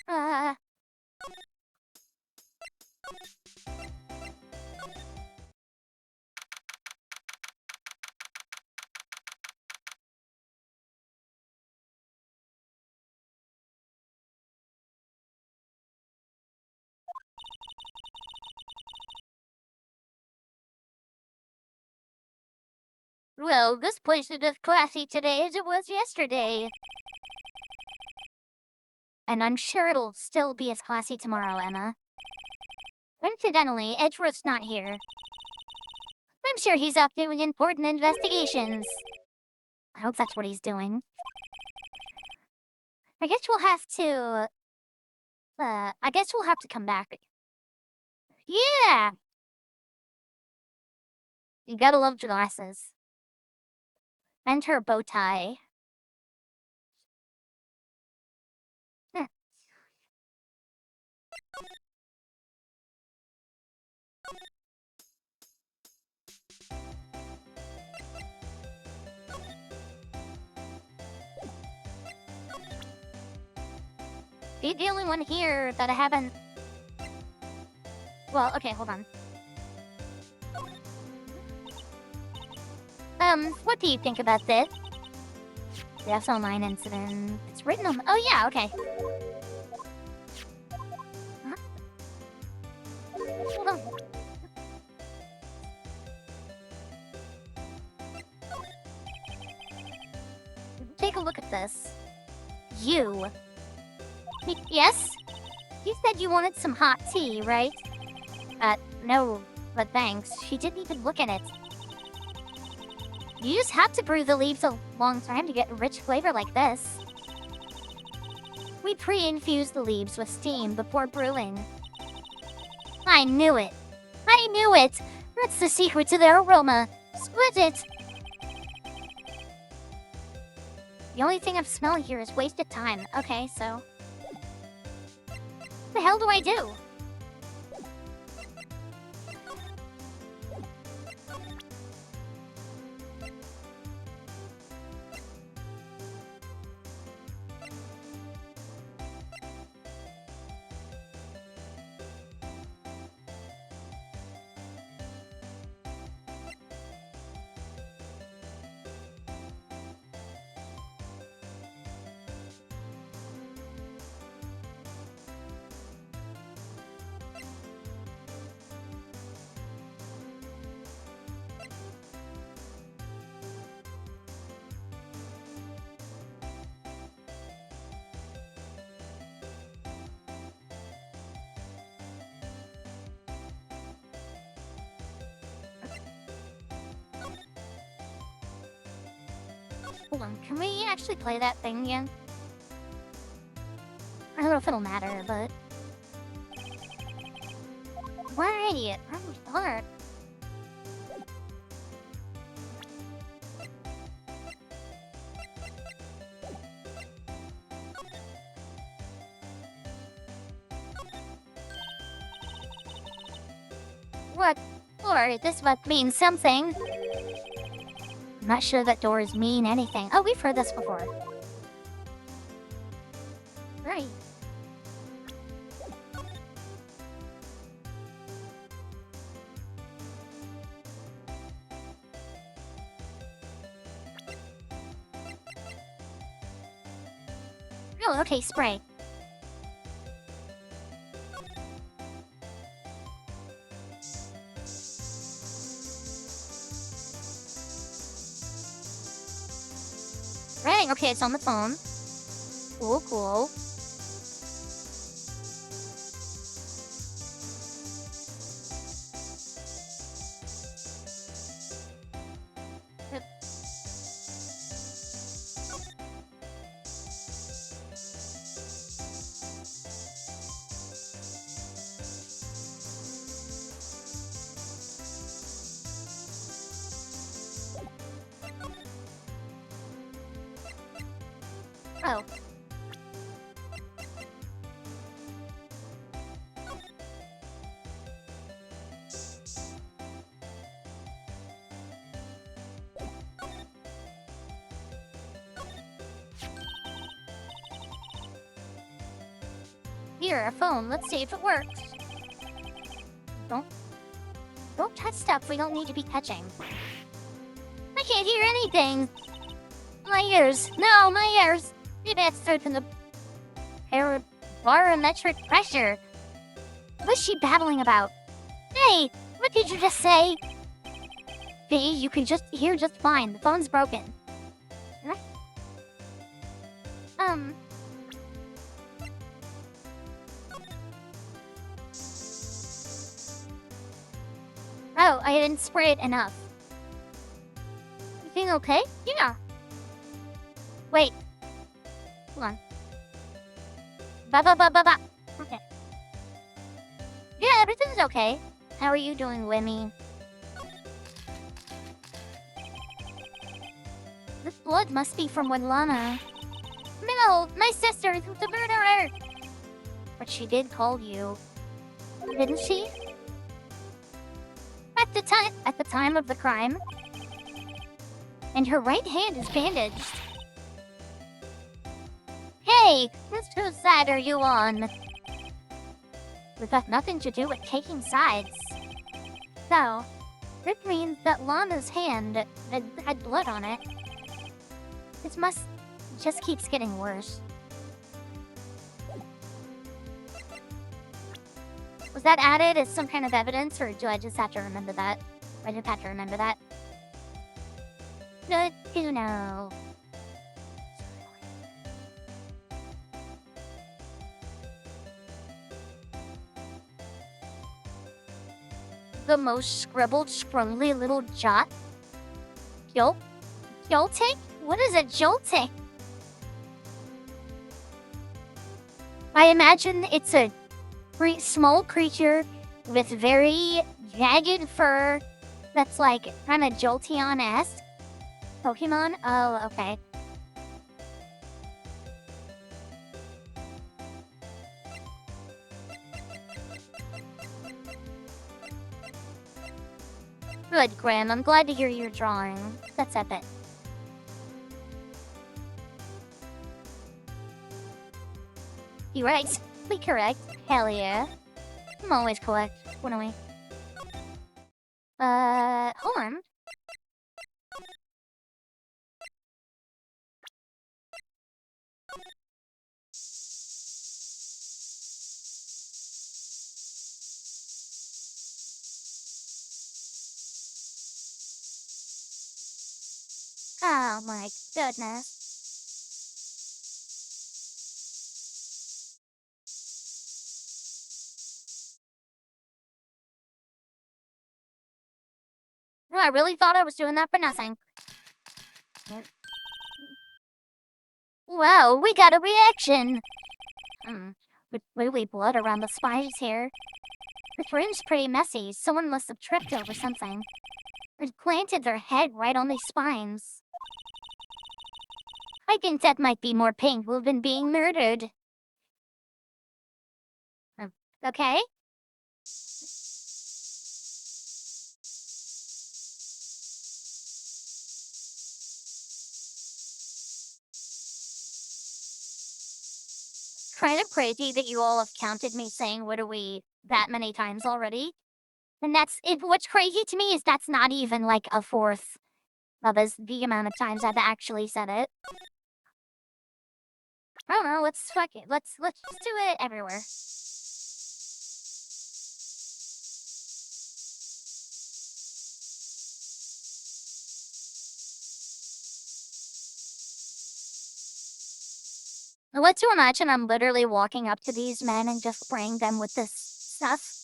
Uh, well, this place is as classy today as it was yesterday. And I'm sure it'll still be as classy tomorrow, Emma. Incidentally, Edgeworth's not here. I'm sure he's off doing important investigations. I hope that's what he's doing. I guess we'll have to... I guess we'll have to come back. Yeah! You gotta love glasses. And her bow tie. Hm. Be the only one here that I haven't... Well, okay, hold on. What do you think about this? The S09 incident. It's written on... Oh, yeah, okay. Huh? Hold on. Take a look at this. You. Yes? You said you wanted some hot tea, right? No, but thanks. She didn't even look at it. You just have to brew the leaves a long time to get a rich flavor like this. We pre-infuse the leaves with steam before brewing. I knew it. I knew it! That's the secret to their aroma. Split it! The only thing I'm smelling here is wasted time. Okay, so... What the hell do I do? Hold on, can we actually play that thing again? I don't know if it'll matter, but... Why? I'm hard. What? Or this must mean something. I'm not sure that doors mean anything. Oh, we've heard this before. Right. Oh, okay, spray. Right, okay, it's on the phone. Cool, cool. Oh. Here, a phone. Let's see if it works. Don't touch stuff we don't need to be touching. I can't hear anything. My ears. No, my ears. Maybe it's through from the barometric pressure. What's she babbling about? Hey, what did you just say? B, you can just hear just fine. The phone's broken. Oh, I didn't spray it enough. You feeling okay? Yeah. Wait. Hold on. Ba. Okay. Yeah, everything's okay. How are you doing, Wimmy? This blood must be from Wadlana. No, my sister is the murderer! But she did call you. Didn't she? At the time of the crime. And her right hand is bandaged. Hey, whose side are you on? We've got nothing to do with taking sides. So, this means that Lana's hand had blood on it. This just keeps getting worse. Was that added as some kind of evidence, or do I just have to remember that? I just have to remember that. Good to know. The most scribbled, scrumbly little jot? Jolting? What is a jolting? I imagine it's a small creature with very jagged fur that's like kind of Jolteon-esque. Pokemon? Oh, okay. Good, Graham. I'm glad to hear you're drawing. That's epic. You're right. Be correct. Hell yeah. I'm always correct. What am I? Hold on. Oh my goodness. No, I really thought I was doing that for nothing. Wow, we got a reaction! With really blood around the spines here. This room's pretty messy. Someone must have tripped over something. Or planted their head right on these spines. I think that might be more painful than being murdered. Okay? Kind of crazy that you all have counted me saying what are we that many times already. And what's crazy to me is that's not even like a fourth of the amount of times I've actually said it. I don't know, let's fuck it. Let's just do it everywhere. I want to imagine I'm literally walking up to these men and just spraying them with this stuff.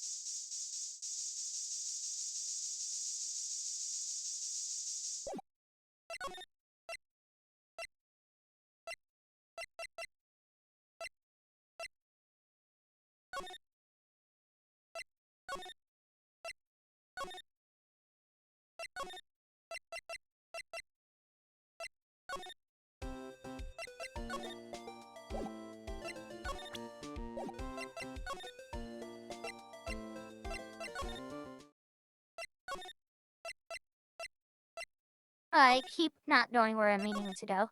I keep not knowing where I'm meaning to go.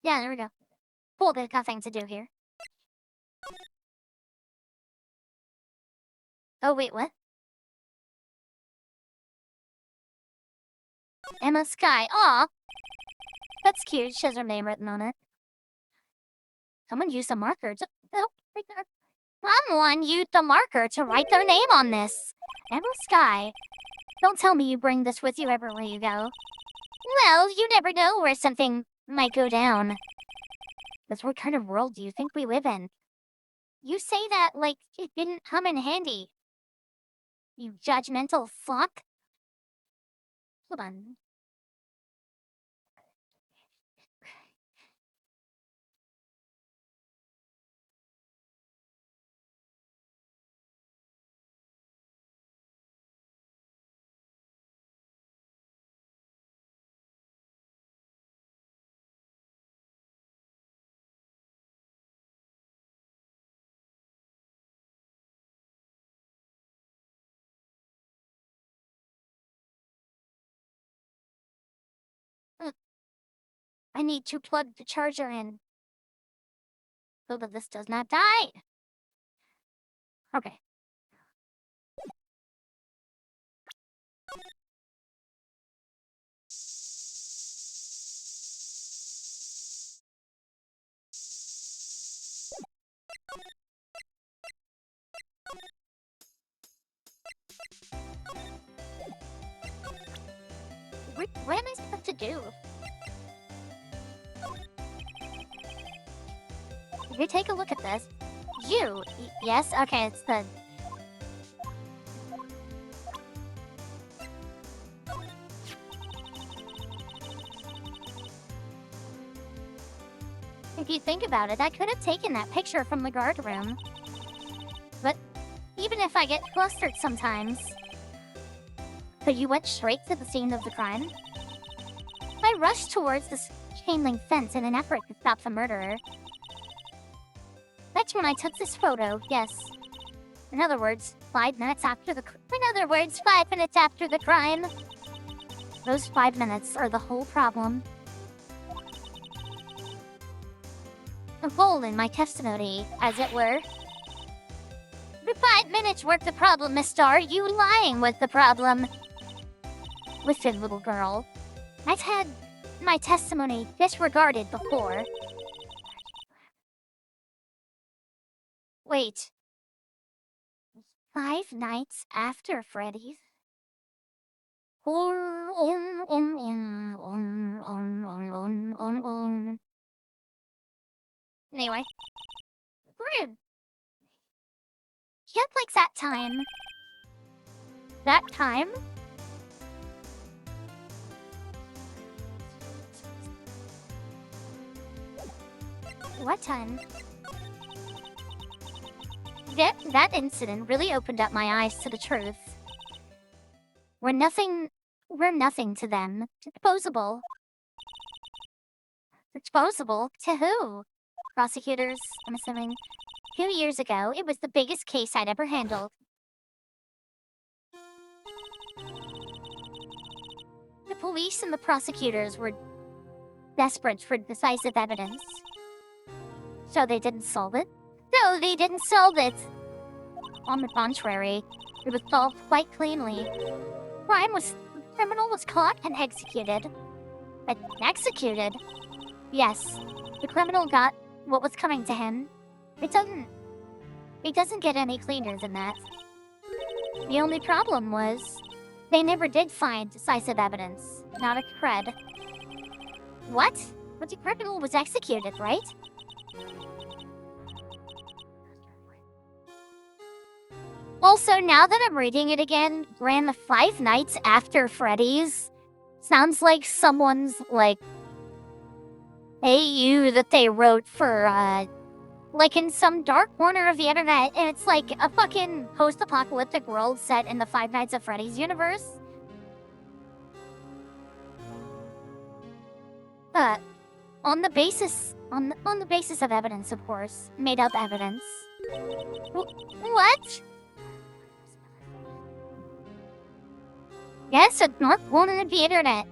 Yeah, there we go. Cool, there's nothing to do here. Oh, wait, what? Emma Sky. Aw! That's cute. She has her name written on it. Someone used a marker to... Oh, right there. Someone used a marker to write their name on this. Emma Sky. Don't tell me you bring this with you everywhere you go. Well, you never know where something might go down. But what kind of world do you think we live in? You say that like it didn't come in handy. You judgmental fuck. Hold on. I need to plug the charger in so that this does not die. Okay. What am I supposed to do? If you take a look at this, yes, okay, it's the... If you think about it, I could have taken that picture from the guard room. But even if I get flustered sometimes... So you went straight to the scene of the crime? I rushed towards this chain link fence in an effort to stop the murderer. That's when I took this photo, yes. In other words, 5 minutes after the crime. Those 5 minutes are the whole problem. A hole in my testimony, as it were. The 5 minutes weren't the problem, Miss Star. You lying was the problem. Listen, little girl. I've had my testimony disregarded before. Wait. 5 nights after Freddy's? Anyway. Rude. Yet like that time. That time? What time? That incident really opened up my eyes to the truth. We're nothing to them. Disposable. Disposable? To who? Prosecutors, I'm assuming. 2 years ago, it was the biggest case I'd ever handled. The police and the prosecutors were desperate for decisive evidence. So they didn't solve it? No, they didn't solve it! On the contrary, it was solved quite cleanly. The criminal was caught and executed. Executed? Yes, the criminal got what was coming to him. It doesn't get any cleaner than that. The only problem was, they never did find decisive evidence. Not a cred. What? But the criminal was executed, right? Also, now that I'm reading it again, ran 5 Nights After Freddy's sounds like someone's, like, AU that they wrote for, like in some dark corner of the internet, and it's like a fucking post-apocalyptic world set in the 5 Nights at Freddy's universe. On the basis of evidence, of course. Made up evidence. What? Yes, a dark corner of the internet.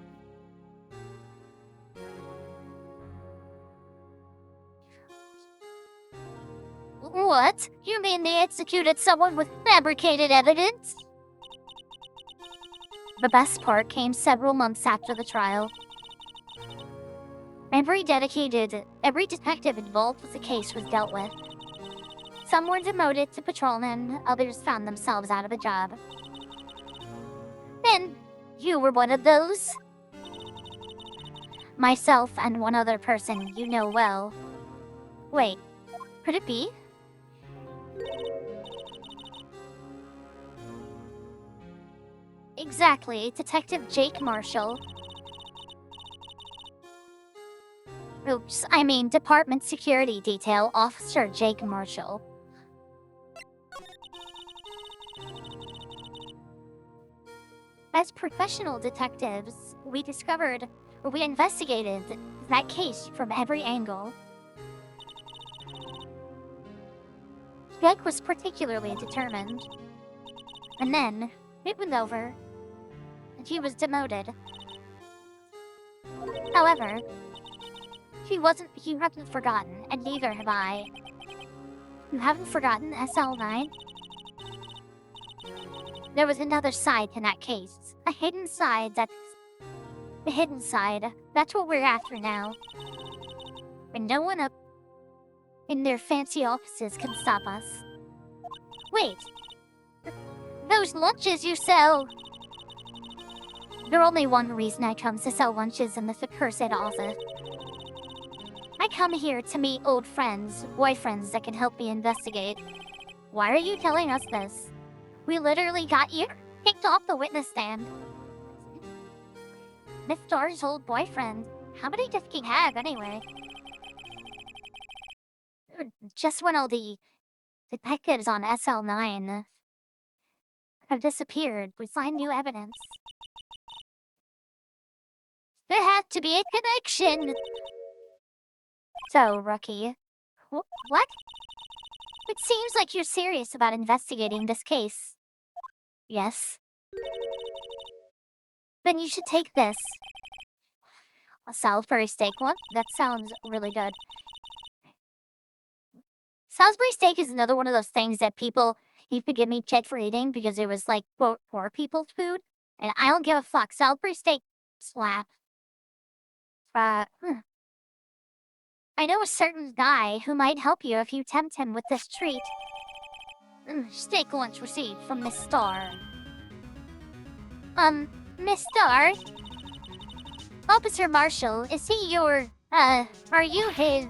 What? You mean they executed someone with fabricated evidence? The best part came several months after the trial. Every detective involved with the case was dealt with. Some were demoted to patrolmen, others found themselves out of a job. And you were one of those? Myself and one other person you know well. Wait, could it be? Exactly, Detective Jake Marshall. Oops, I mean Department Security Detail Officer Jake Marshall. As professional detectives, we investigated that case from every angle. Jake was particularly determined. And then, it was over, and he was demoted. However, he hasn't forgotten, and neither have I. You haven't forgotten SL9? There was another side to that case. A hidden side the hidden side. That's what we're after now. And no one up in their fancy offices can stop us. Wait. Those lunches you sell. There's only one reason I come to sell lunches in this accursed office. I come here to meet old friends, boyfriends that can help me investigate. Why are you telling us this? We literally got you kicked off the witness stand. Miss Star's old boyfriend. How many does he have, anyway? Just when all the detectives on SL9 have disappeared, we find new evidence. There had to be a connection! So, Rookie. What? It seems like you're serious about investigating this case. Yes. Then you should take this. A Salisbury steak one? That sounds really good. Salisbury steak is another one of those things that people need to give me shit for eating because it was like, quote, poor people's food. And I don't give a fuck. Salisbury steak slap. I know a certain guy who might help you if you tempt him with this treat. Steak lunch received from Miss Star. Miss Star? Officer Marshall, is he your, are you his...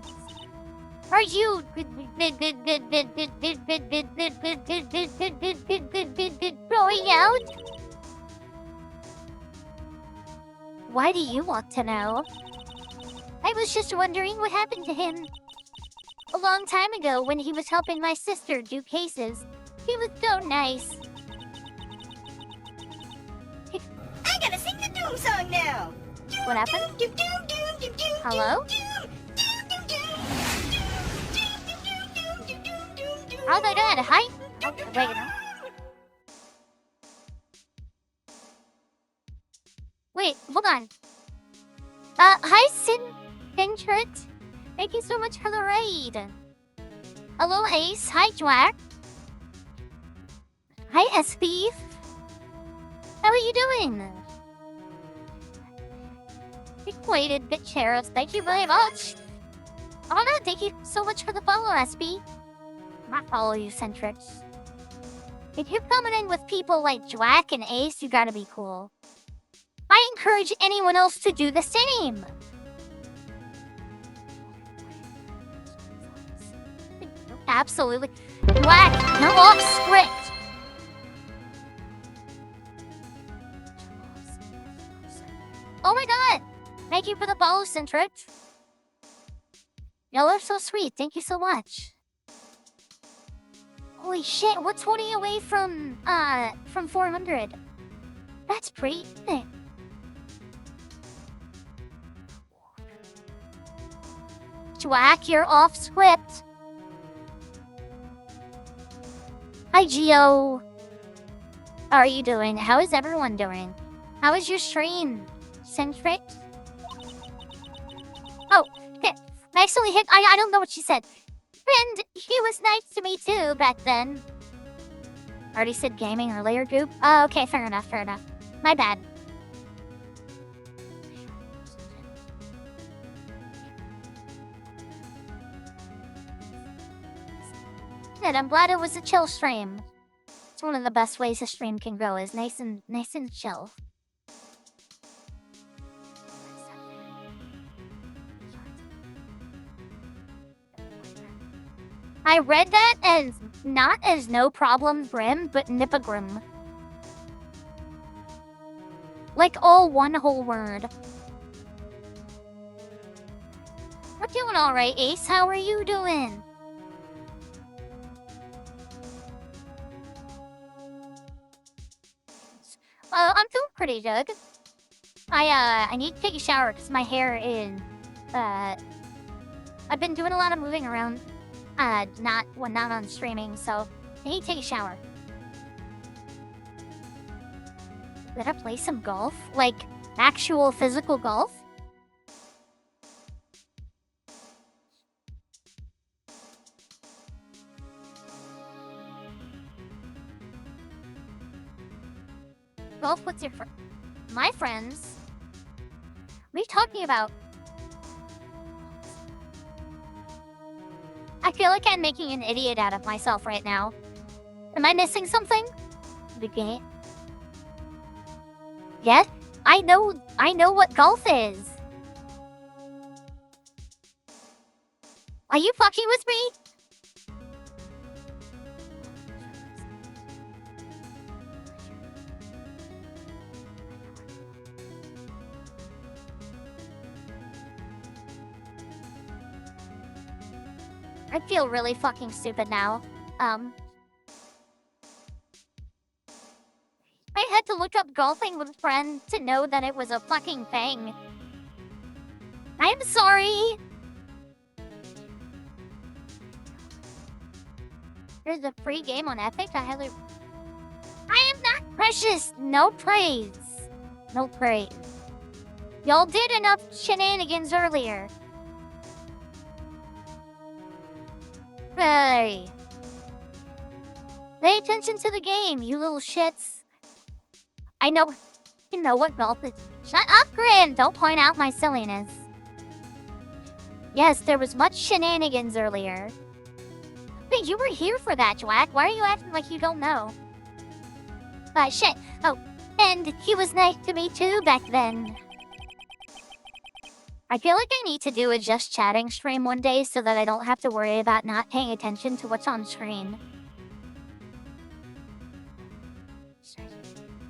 Are you... going out? Why do you want to know? I was just wondering what happened to him. A long time ago, when he was helping my sister do cases, he was so nice. I gotta sing the Doom song now. What happened? Hello? How's that good? Hi? Oh, wait, no. Wait, hold on. Hi, Sintrit. Thank you so much for the raid. Hello, Ace. Hi, Dwack. Hi, SB. How are you doing? Equated bit sheriffs, thank you very much. Oh no, thank you so much for the follow, SB. Not follow you, Centrix. If you're coming in with people like Dwack and Ace, you gotta be cool. I encourage anyone else to do the same. absolutely. Whack! You're off script! Oh my god! Thank you for the follow, Centric. Y'all are so sweet. Thank you so much. Holy shit, we're 20 away from 400. That's pretty thick. Twack, you're off script. Hi, Geo. How are you doing? How is everyone doing? How is your stream, Centric? Oh, okay. I actually hit. I don't know what she said. And he was nice to me too back then. Already said gaming earlier, Goop. Oh, okay, fair enough, fair enough. My bad. Good, I'm glad it was a chill stream. It's one of the best ways a stream can go, is nice and chill. I read that as not as no problem Grim, but Nipagrim. Like all one whole word. We're doing alright, Ace. How are you doing? I'm doing pretty good. I need to take a shower because my hair is, I've been doing a lot of moving around. Not on streaming, so I need to take a shower. Better play some golf? Like, actual physical golf? Golf with your friends? My friends? What are you talking about? I feel like I'm making an idiot out of myself right now. Am I missing something? The game? Yes, I know what golf is. Are you fucking with me? I feel really fucking stupid now. I had to look up golfing with a friend to know that it was a fucking thing. I'm sorry! There's a free game on Epic. I am not precious! No praise. No praise. Y'all did enough shenanigans earlier. Hey. Pay attention to the game, you little shits. I know. You know what golf is. Shut up, Grin! Don't point out my silliness. Yes, there was much shenanigans earlier. Wait, you were here for that, Jack. Why are you acting like you don't know? Shit. Oh, and he was nice to me too back then. I feel like I need to do a just chatting stream one day so that I don't have to worry about not paying attention to what's on screen.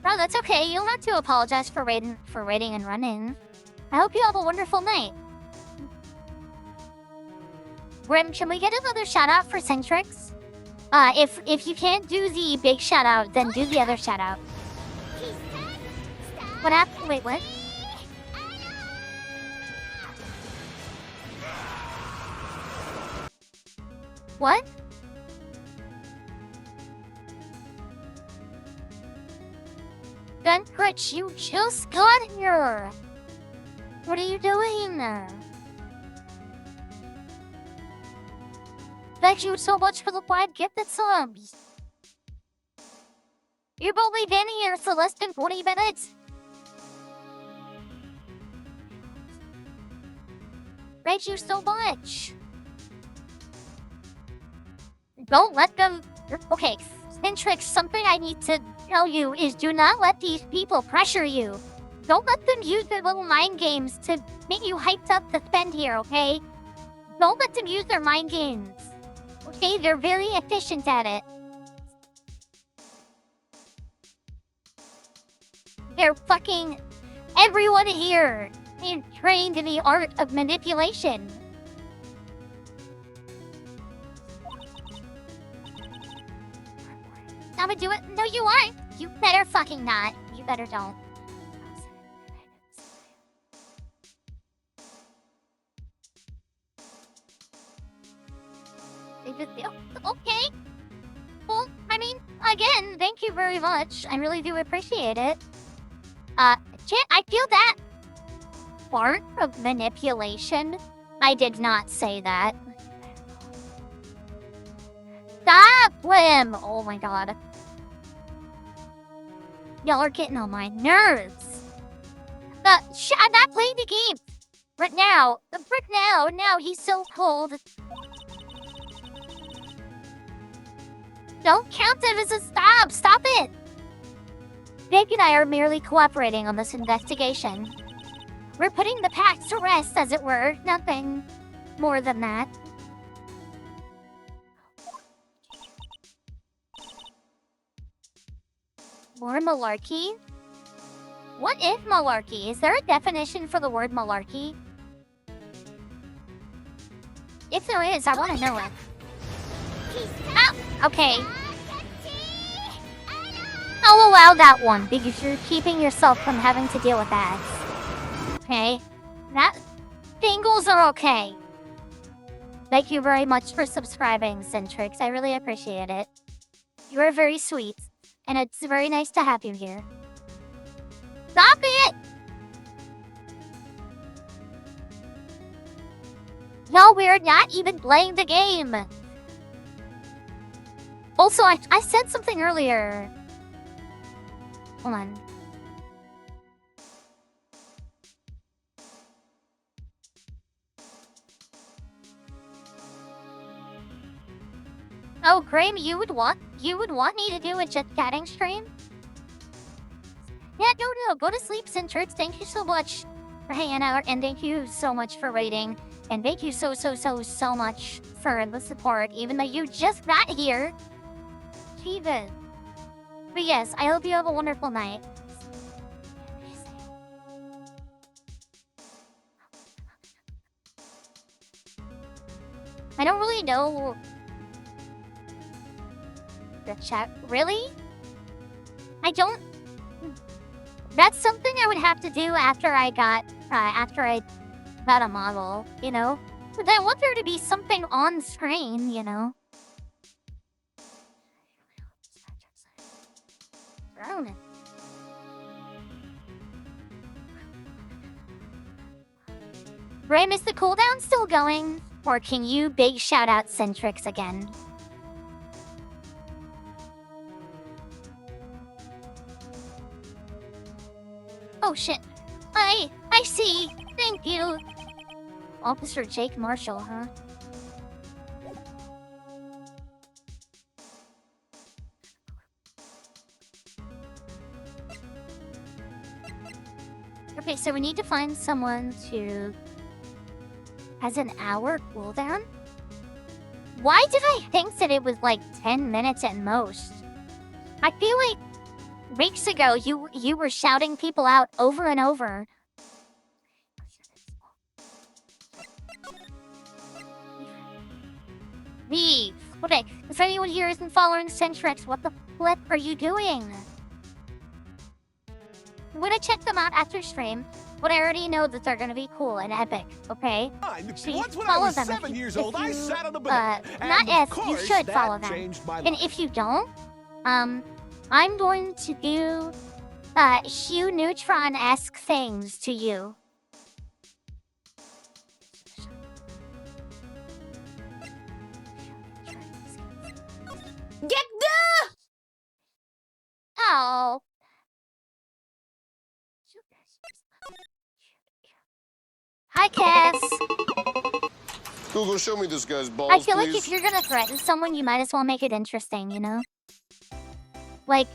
No, that's okay. You don't have to apologize for waiting and running. I hope you have a wonderful night. Grim, can we get another shout out for Centrix? If you can't do the big shout out, then do the other shout out. What happened? Wait, what? What? Gunkrich, you just got here! What are you doing there? Thank you so much for the 5 gifted subs! You've only been here for less than 20 minutes! Thank you so much! Don't let them... Okay, Centrix, something I need to tell you is do not let these people pressure you. Don't let them use their little mind games to make you hyped up to spend here, okay? Don't let them use their mind games. Okay, they're very efficient at it. They're fucking... Everyone here is trained in the art of manipulation. I'm gonna do it. No, you aren't. You better fucking not. You better don't. They just feel okay. Well, I mean, again, thank you very much. I really do appreciate it. Chat, I feel that part of manipulation. I did not say that. Stop, Lim! Oh my god. Y'all are getting on my nerves. I'm not playing the game. Right now. The brick now. Now he's so cold. Don't count it as a stop. Stop it. Jake and I are merely cooperating on this investigation. We're putting the packs to rest, as it were. Nothing more than that. More malarkey? What is malarkey? Is there a definition for the word malarkey? If there is, I want to know it. Oh, okay. I'll allow that one because you're keeping yourself from having to deal with ads. Okay? Tingles are okay. Thank you very much for subscribing, Centrix. I really appreciate it. You are very sweet, and it's very nice to have you here. Stop it! No, we're not even playing the game. Also, I said something earlier. Hold on. Oh, Graham, you would want me to do a just chatting stream? Yeah, no, go to sleep, Centrix. Thank you so much for hanging out, and thank you so much for waiting, and thank you so much for the support, even though you just got here. Jesus. But yes, I hope you have a wonderful night. I don't really know the chat. Really? I don't. That's something I would have to do after I got a model, you know? But I want there to be something on screen, you know? Graham, is the cooldown still going? Or can you big shout out Centrix again? Oh shit. I see. Thank you. Officer Jake Marshall, huh? Okay, so we need to find someone who has an hour cooldown? Why did I think that it was like 10 minutes at most? I feel like weeks ago you were shouting people out over and over. Me. Okay, if anyone here isn't following Centrix, what the flip are you doing? I'm gonna check them out after stream, but I already know that they're gonna be cool and epic, okay? Please Once when I follow was them 7 years old, I sat on the bed. not And if, of you course, should that follow them. changed my And life. if you don't, I'm going to do, Hugh Neutron-esque things to you. Get the... Oh. Hi, Cass. Google, show me this guy's balls, I feel please. like if you're gonna threaten someone, you might as well make it interesting, you know? Like,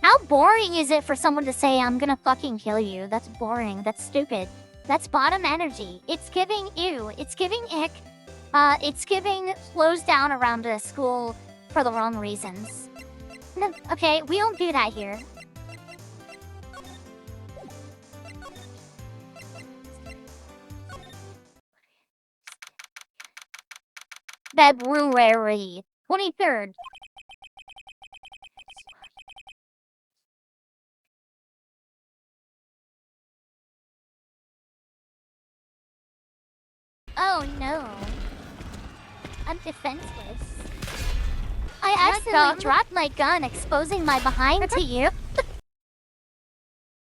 how boring is it for someone to say, I'm gonna fucking kill you? That's boring. That's stupid. That's bottom energy. It's giving ew. It's giving ick. It's giving closed down around the school for the wrong reasons. No, okay, we don't do that here. February 23rd. Oh no. I'm defenseless. I accidentally dropped my gun, exposing my behind to you.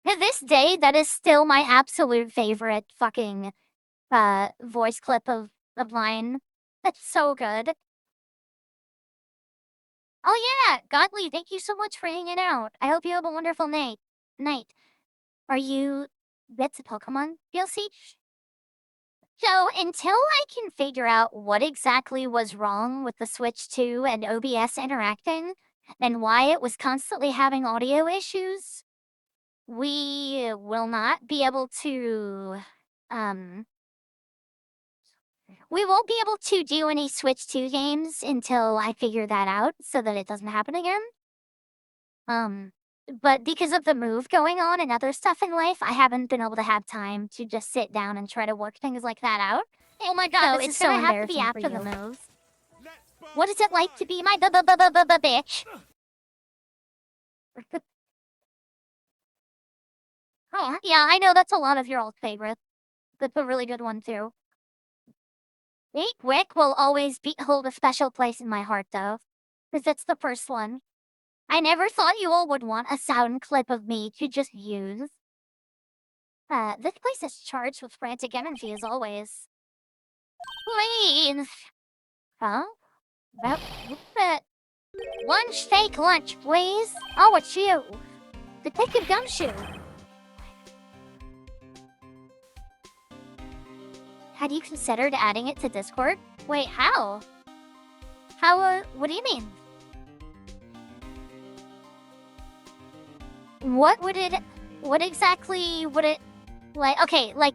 To this day, that is still my absolute favorite fucking voice clip of line. That's so good. Oh yeah, Godly, thank you so much for hanging out. I hope you have a wonderful night. Are you That's a Pokemon DLC? So until I can figure out what exactly was wrong with the Switch 2 and OBS interacting, and why it was constantly having audio issues, we will not be able to, we won't be able to do any Switch 2 games until I figure that out so that it doesn't happen again. But because of the move going on and other stuff in life, I haven't been able to have time to just sit down and try to work things like that out. Oh my god, So this it's is so gonna have to be embarrassing after for the you. move. What is it like to be my bitch? Oh, yeah, I know that's a lot of your old favorites. That's a really good one, too. Wick will always hold a special place in my heart, though, because it's the first one. I never thought you all would want a sound clip of me to just use. This place is charged with frantic energy as always. Please! Huh? That. Lunch, fake lunch, please. Oh, it's you. Detective Gumshoe. Had you considered adding it to Discord? Wait, how? How, what do you mean? What exactly would it, like, okay, like,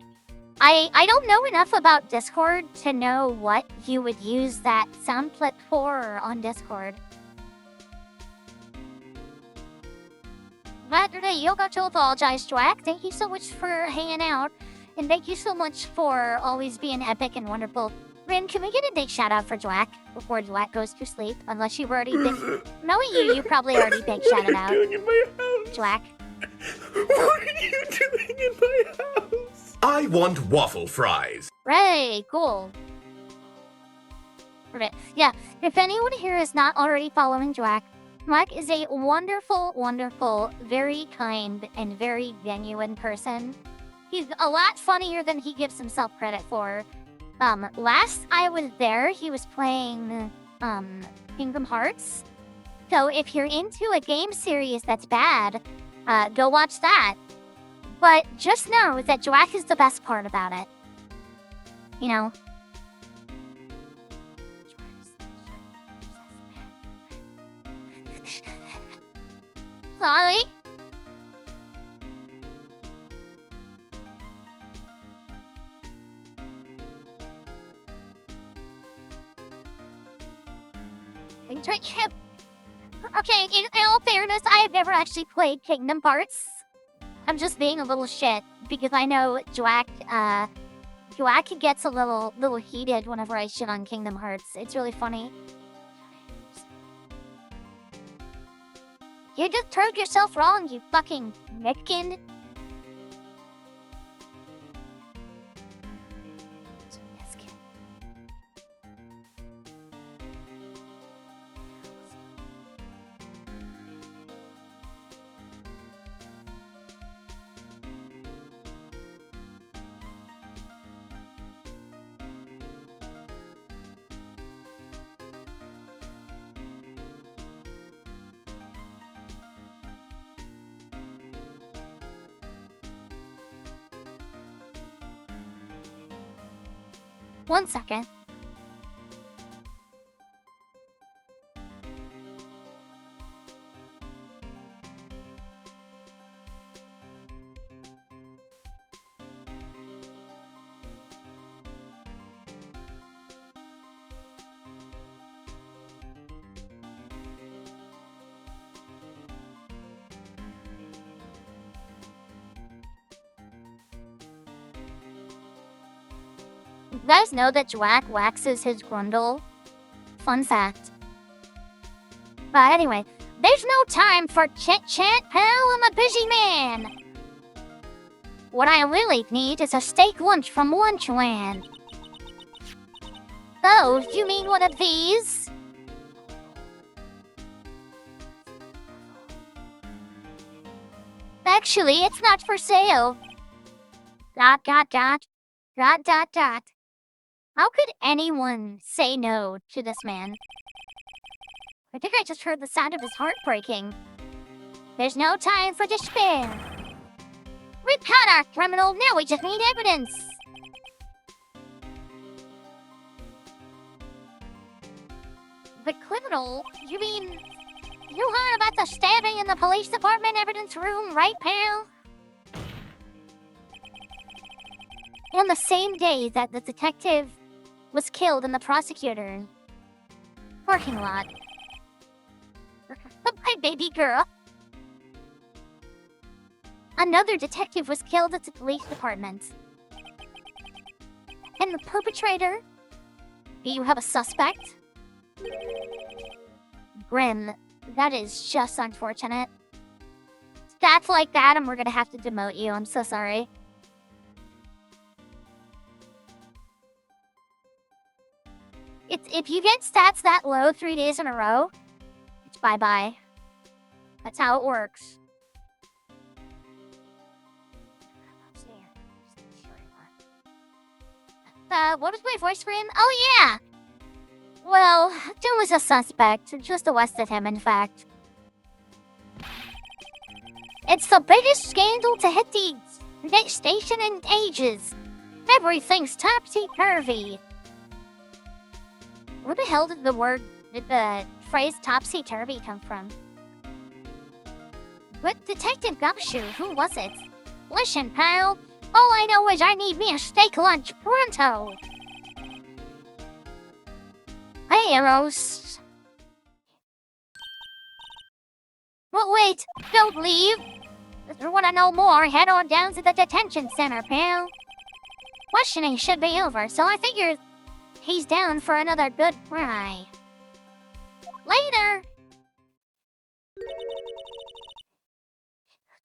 I don't know enough about Discord to know what you would use that sound clip for on Discord. You got to apologize, Jack. Thank you so much for hanging out. And thank you so much for always being epic and wonderful. Rin, can we get a big shout out for Dwack before Dwack goes to sleep? Unless you've already been... Knowing you probably already big shouted out. What are you doing in my house? Dwack. What are you doing in my house? I want waffle fries. Ray, cool. Okay, yeah, if anyone here is not already following Dwack, Dwack is a wonderful, wonderful, very kind, and very genuine person. He's a lot funnier than he gives himself credit for. Last I was there, he was playing, Kingdom Hearts. So if you're into a game series that's bad, go watch that. But just know that Dwack is the best part about it. You know? Sorry? Okay, in all fairness, I have never actually played Kingdom Hearts. I'm just being a little shit, because I know Dwack gets a little heated whenever I shit on Kingdom Hearts. It's really funny. You just proved yourself wrong, you fucking Nitkin. One second. guys know that Jack waxes his grundle? Fun fact. But anyway, there's no time for chit-chat, pal. I'm a busy man. What I really need is a steak lunch from Lunchland. Oh, you mean one of these? Actually, it's not for sale. ... How could anyone say no to this man? I think I just heard the sound of his heart breaking. There's no time for despair. We caught our criminal, now we just need evidence. The criminal? You mean... You heard about the stabbing in the police department evidence room, right, pal? On the same day that the detective was killed in the prosecutor parking lot. My baby girl. Another detective was killed at the police department. And the perpetrator? Do you have a suspect? Grim, that is just unfortunate. Stats like that and we're gonna have to demote you. I'm so sorry. If you get stats that low 3 days in a row, it's bye-bye. That's how it works. What was my voice scream? Oh yeah! Well, Jim was a suspect. Just arrested him, in fact. It's the biggest scandal to hit the station in ages. Everything's topsy-turvy. Where the hell did the phrase topsy-turvy come from? But Detective Gumshoe, who was it? Listen, pal. All I know is I need me a steak lunch pronto. Hey, Eros. But wait, don't leave. If you want to know more, head on down to the detention center, pal. Questioning should be over, so I figure he's down for another good cry. Later!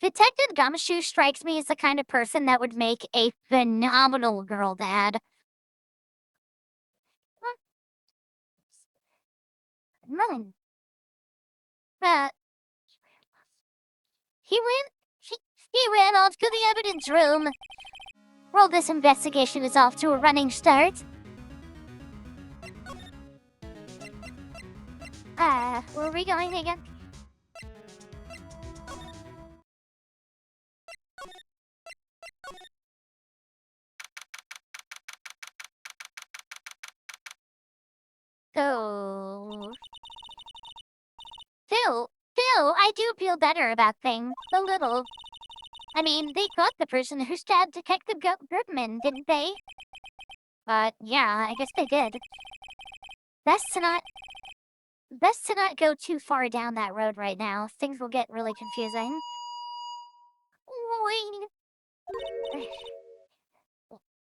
Detective Gumshoe strikes me as the kind of person that would make a phenomenal girl dad. None. But he ran off to the evidence room. Well, this investigation is off to a running start. Where are we going again? So... Still, I do feel better about things. A little. I mean, they caught the person who stabbed Detective Goodman, didn't they? But, yeah, I guess they did. Best to not go too far down that road right now. Things will get really confusing.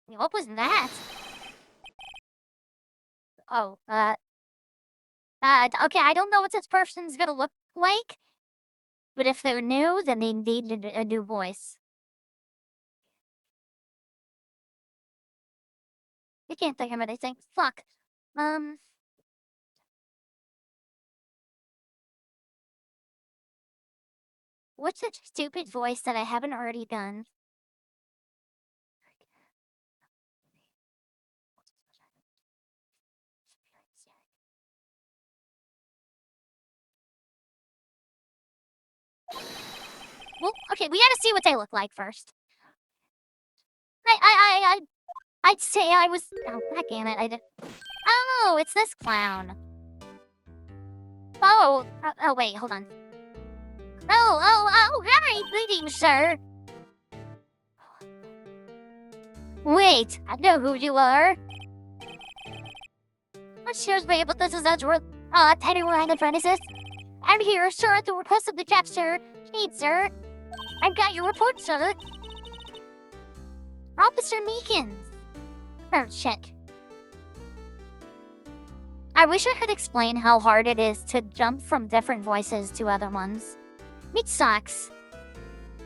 What was that? Oh, okay, I don't know what this person's gonna look like. But if they're new, then they need a new voice. I can't think of anything. Fuck. What's a stupid voice that I haven't already done? Well, okay, we gotta see what they look like first. I'd say I was... Oh, god damn it, Oh, it's this clown. Oh, wait, hold on. Hi, greetings, sir. Wait, I know who you are. Excuse me, but this is Edward, Tenderline Apprentices. I'm here, sir, at the request of the chap, sir. Indeed, sir. I've got your report, sir. Officer Meekins. Oh, shit. I wish I could explain how hard it is to jump from different voices to other ones. It sucks.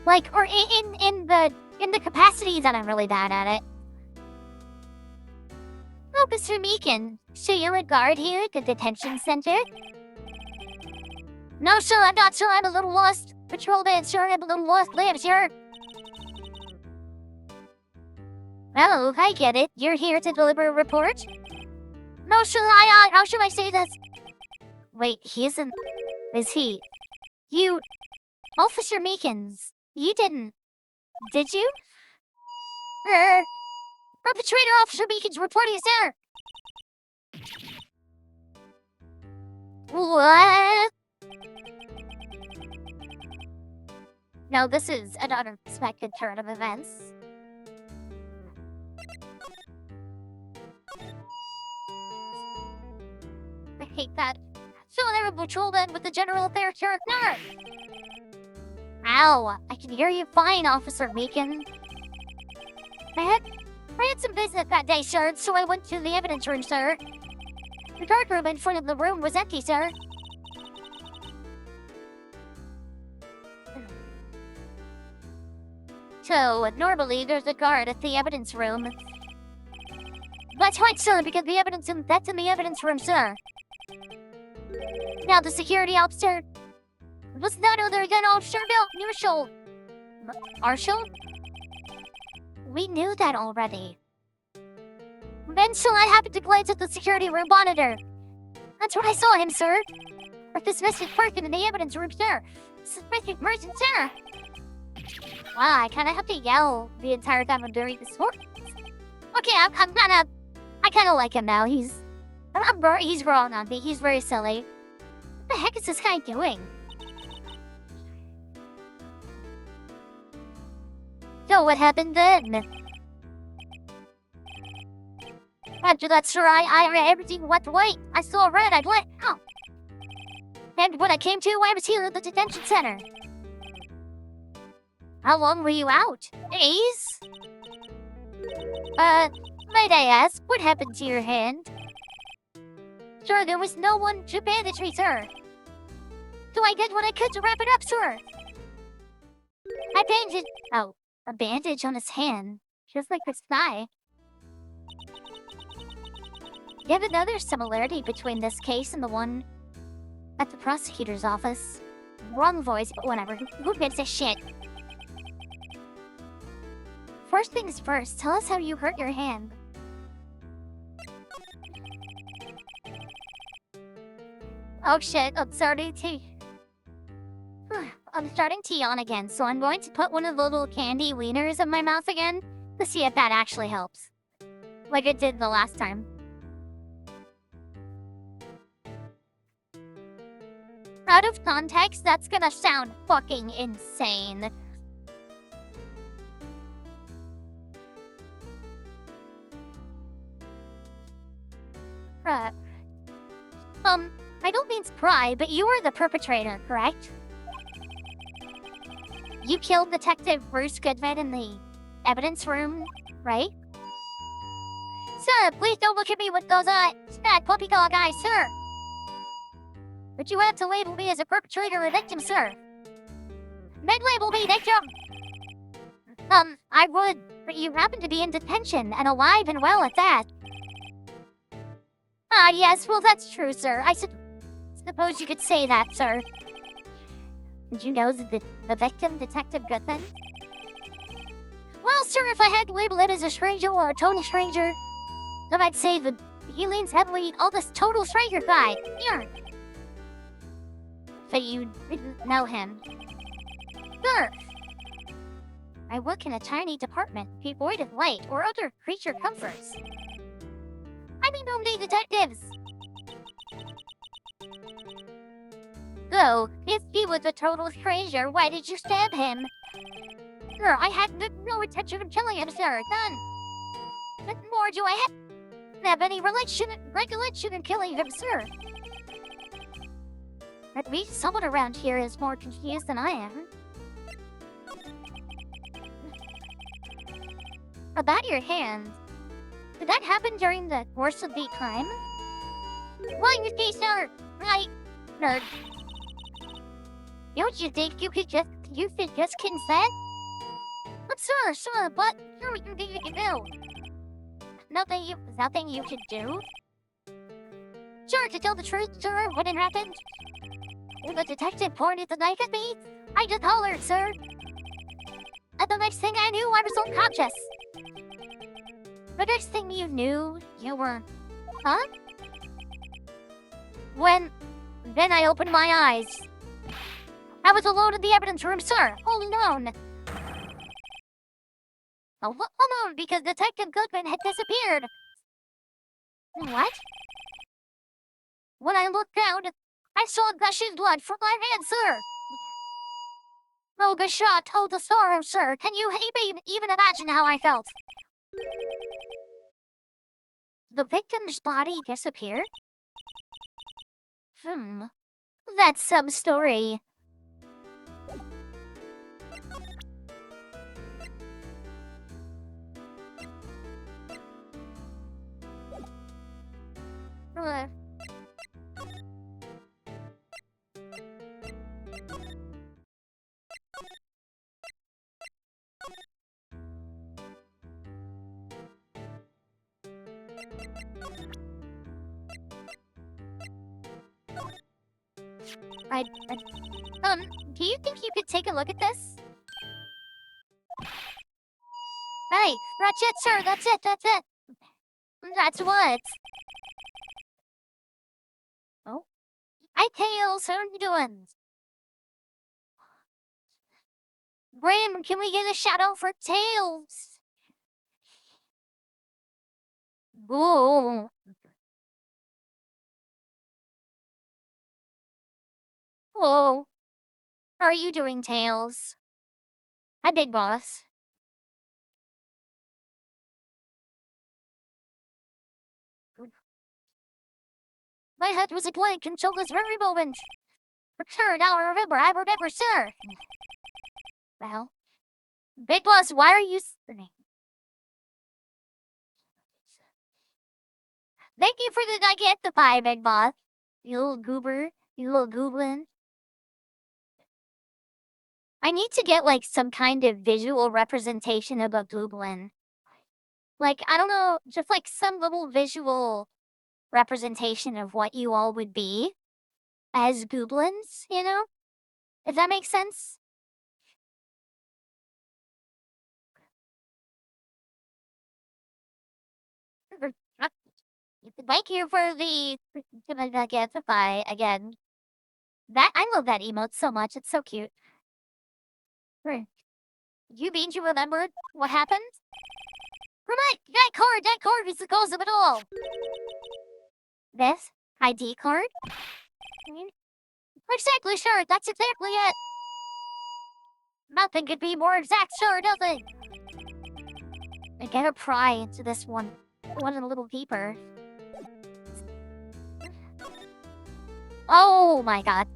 Like, or in the capacity that I'm really bad at it. Oh, Mr. Meekin, so you're a guard here at the detention center? No, sir, I'm not, sir. I'm a little lost. Patrolman, sir, I'm a little lost. Live, sir. Oh, I get it. You're here to deliver a report? No, sir, how should I say this? Wait, he isn't... Is he? You... Officer Meekins, you didn't... Did you? Perpetrator Officer Meekins reporting, sir! What? No, this is an unexpected turn of events. I hate that. So they were patrolman with the general affairs character. Ow! I can hear you fine, Officer Meekin. I had some business that day, sir, so I went to the evidence room, sir. The guard room in front of the room was empty, sir. So, normally there's a guard at the evidence room. That's right, sir, because that's in the evidence room, sir. Now the security officer was none other than Officer Bill Newshall. Marshall? We knew that already. Then so I happened to glance at the security room monitor. That's where I saw him, sir. With this missing person in the evidence room, sir. Suspicious person, sir. Wow, I kind of have to yell the entire time I'm doing this work. Okay, I kind of like him now. He's growing on me. He's very silly. What the heck is this guy doing? So what happened then? After that, sir, everything went white. I saw red. I went. Oh. And when I came to, I was here at the detention center. How long were you out? Days? Might I ask, what happened to your hand? Sir, there was no one to bandage me, sir. So I did what I could to wrap it up, sir. I bandaged... Oh, a bandage on his hand. Just like his thigh. You have another similarity between this case and the one at the prosecutor's office. Wrong voice, but whatever. Who gives a shit? First things first, tell us how you hurt your hand. Oh shit, I'm starting to yawn again, so I'm going to put one of the little candy wieners in my mouth again to see if that actually helps. Like it did the last time. Out of context, that's gonna sound fucking insane. I don't mean to pry, but you were the perpetrator, correct? You killed Detective Bruce Goodman in the evidence room, right? Sir, please don't look at me with those, sad puppy dog eyes, sir! But you have to label me as a perpetrator or victim, sir! Then label me victim! I would, but you happen to be in detention and alive and well at that. Ah, yes, well that's true, sir. I suppose you could say that, sir. Did you know the victim, Detective Goodman? Well, sir, if I had to label it as a stranger or a total stranger, then I'd say he leans heavily on this total stranger guy. Here. But you didn't know him. Sir! I work in a tiny department, devoid of light or other creature comforts. I mean only detectives. So, if he was a total stranger, why did you stab him? Sir, I had no intention of killing him, sir. None. What more do I have any recollection in killing him, sir? At least someone around here is more confused than I am. About your hand. Did that happen during the course of the crime? Why you say, sir? Right, nerd. Don't you think you should just consent? But sir, but sure, you can do. Nothing you should do. Sure, to tell the truth, sir, what had happened? The detective pointed the knife at me. I just hollered, sir. And the next thing I knew, I was unconscious. The next thing you knew, you were... Huh? Then I opened my eyes. I was alone in the evidence room, sir. All alone. Alone because Detective Goodman had disappeared. What? When I looked down, I saw gushing blood from my hand, sir. Oh, Gashot, oh, the sorrow, sir. Can you even imagine how I felt? The victim's body disappeared? That's some story. Do you think you could take a look at this? Hey, that's it, sir, that's it. That's what? Oh? Hi, Tails, how are you doing? Bram, can we get a shout out for Tails? Ooh. Whoa. How are you doing, Tails? Hi, Big Boss. My head was a blank until this very moment. Sir, now I remember, sir. Well, Big Boss, why are you... Thank you for the Gigantify, Big Boss. You little goober. You little goblin. I need to get, like, some kind of visual representation of a goblin. Like, I don't know, just, like, some little visual representation of what you all would be as goblins, you know? If that makes sense? Thank you for the Gigantify again. I love that emote so much. It's so cute. You mean you remembered what happened? Right, that card is the cause of it all. This ID card? Exactly, sure, that's exactly it. Nothing could be more exact, sure, nothing. I gotta pry into this one a little deeper. Oh my god.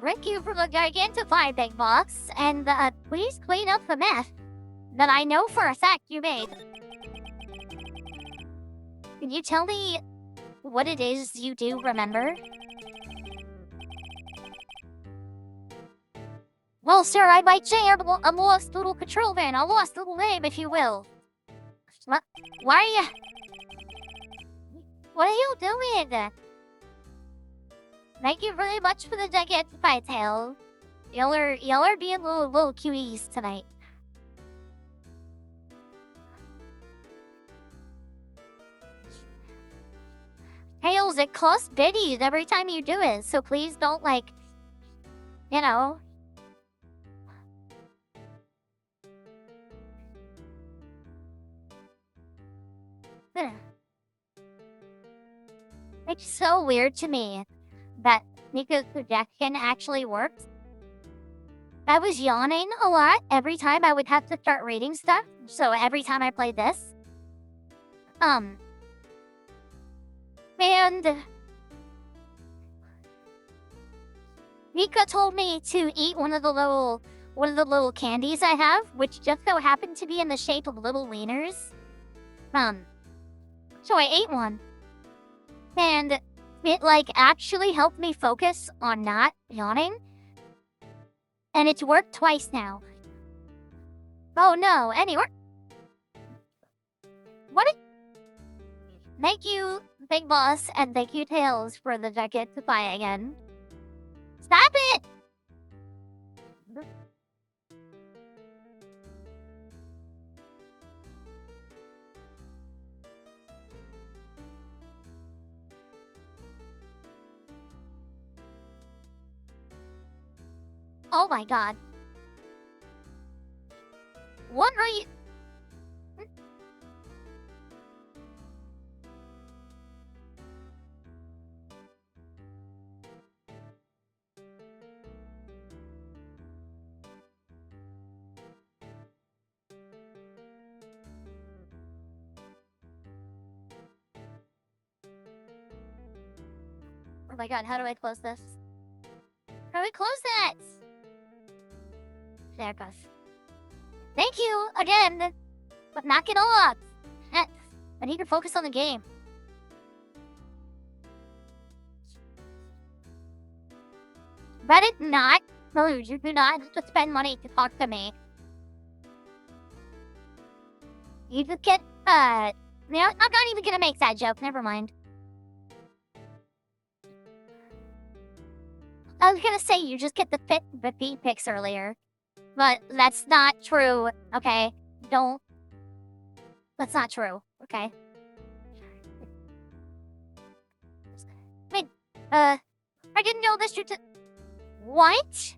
Thank you for the Gigantify, Big Boss, and please clean up the mess that I know for a fact you made. Can you tell me what it is you do remember? Well, sir, I might say I'm a lost little control van, a lost little name, if you will. What? Why are you... What are you doing? Thank you very much for the Gigantify tail. Y'all are being little cuties tonight. Tails, it costs biddies every time you do it, so please don't, like, you know. It's so weird to me that Nico's projection actually worked. I was yawning a lot every time I would have to start reading stuff, so every time I played this. And Mika told me to eat one of the little candies I have, which just so happened to be in the shape of little wieners. So I ate one. And it actually helped me focus on not yawning. And it's worked twice now. Oh no, anyway. Thank you, Big Boss, and thank you, Tails, for the jacket to buy again. Stop it! Oh my god. What are you... Oh my god, how do I close this? How do I close that? There it goes. Thank you again, but knock it off. I need to focus on the game. Reddit not. No, you do not have to spend money to talk to me. You just get, no, I'm not even gonna make that joke, never mind. I was gonna say you just get the feet pics earlier. But that's not true, okay? Don't. That's not true, okay? Wait, I didn't know this should. What?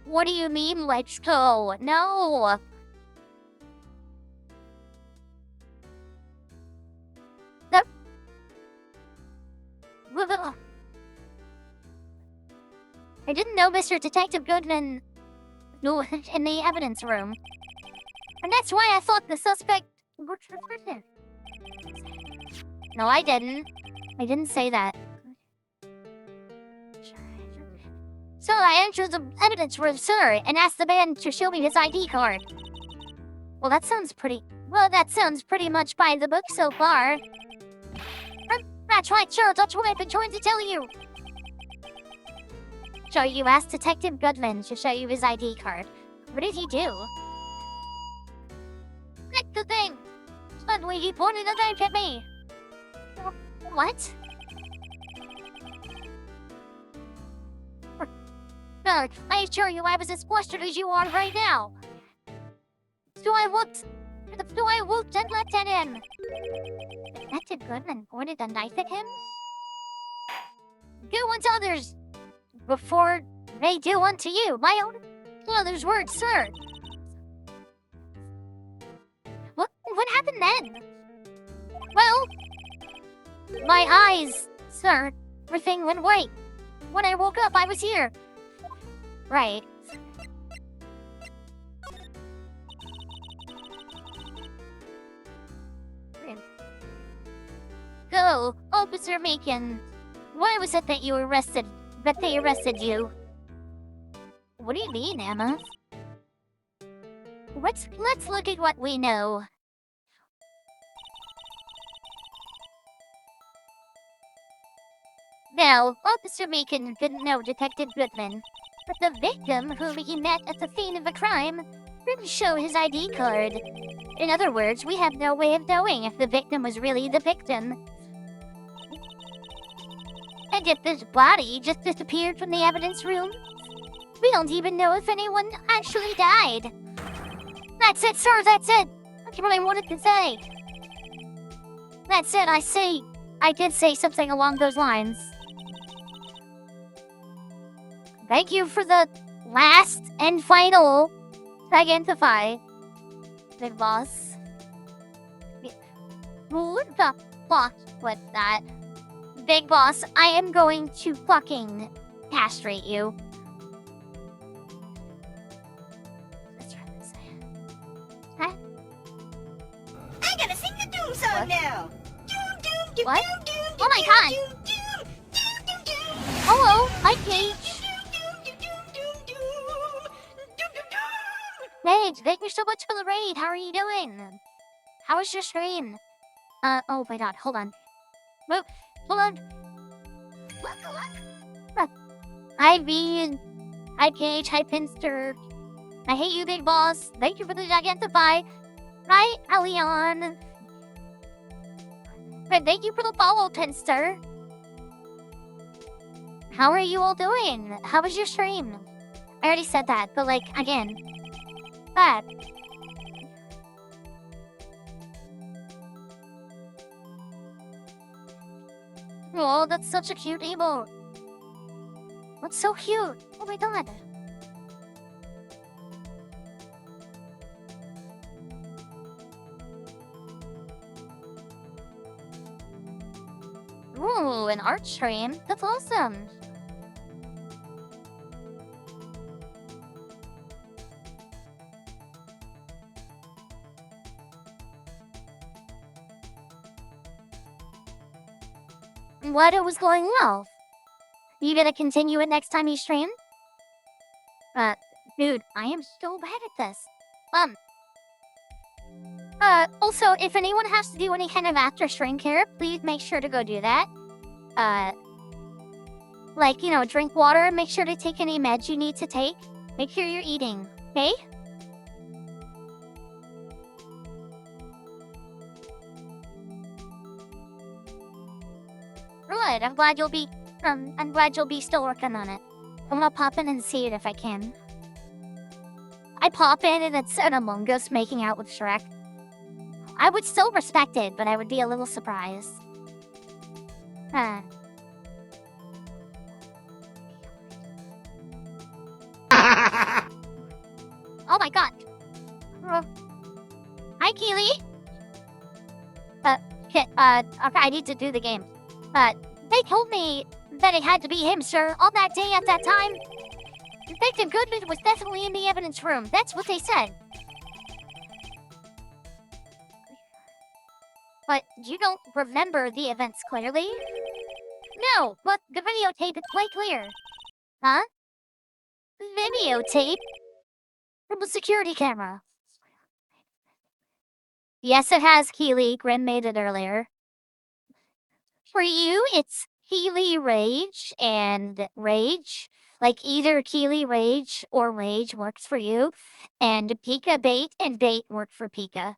What do you mean, let's go? No! I didn't know Mr. Detective Goodman knew in the evidence room. And that's why I thought the suspect was the person. No, I didn't. I didn't say that. So I entered the evidence room, sir, and asked the man to show me his ID card. Well, that sounds pretty much by the book so far. That's right, sure, that's what I've been trying to tell you. So you asked Detective Goodman to show you his ID card. What did he do? That's the thing! Suddenly he pointed a knife at me! What? I assure you I was as flustered as you are right now! So I whooped and leapt at him! Detective Goodman pointed a knife at him? Do unto others before they do unto you. My own father's words, sir. What happened then? Well, my eyes, sir, everything went white. When I woke up, I was here. Right. Go, Officer Macon. Why was it that they arrested you? What do you mean, Emma? Let's look at what we know. Now, Officer Macon didn't know Detective Goodman, but the victim whom he met at the scene of the crime didn't show his ID card. In other words, we have no way of knowing if the victim was really the victim. And if this body just disappeared from the evidence room, we don't even know if anyone actually died. That's it, sir, that's it! That's what I wanted to say. That's it, I did say something along those lines. Thank you for the last and final identify, Big Boss. What the fuck was that? Big Boss, I am going to fucking castrate you. Let's try this. Huh? I gotta sing the doom song What? now. Doom, doom, doom, What? doom, doom, Oh my doom, god! doom, doom, doom. Hello, hi Paige. Paige, thank you so much for the raid. How are you doing? How was your stream? Oh my god, hold on. Whoa, hold on. Hi Bean. Hi Paige, hi Pinster. I hate you, Big Boss. Thank you for the Gigantify. Right, Elion. And thank you for the follow, Pinster. How are you all doing? How was your stream? I already said that, but like, again. That. Oh, that's such a cute emote. That's so cute. Oh my god. Ooh, an art stream. That's awesome. What was going well? You gonna continue it next time you stream? Dude, I am so bad at this. Also, if anyone has to do any kind of after stream care, please make sure to go do that. Like, you know, drink water, make sure to take any meds you need to take. Make sure you're eating, okay? Good, I'm glad you'll be still working on it. I'm gonna pop in and see it if I can. I pop in and it's an Among Us making out with Shrek. I would still respect it, but I would be a little surprised. Huh. Oh my god. Hi, Keely. Okay, I need to do the game. They told me that it had to be him, sir, on that day at that time. Detective Goodman was definitely in the evidence room. That's what they said. But you don't remember the events clearly? No, but the videotape is quite clear. Huh? Videotape? From a security camera. Yes, it has, Keely. Grim made it earlier. For you, it's Keely Rage and Rage. Like either Keely Rage or Rage works for you. And Pika Bait and Bait work for Pika.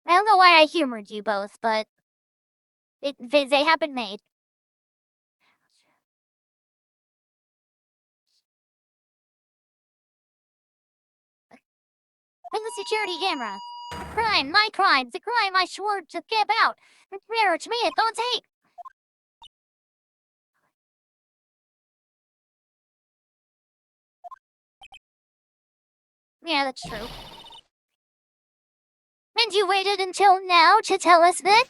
I don't know why I humored you both, but they have been made. From the security camera. Crime, my crime, the crime I swore to give out. Rare to me, it's on tape. Yeah, that's true. And you waited until now to tell us this?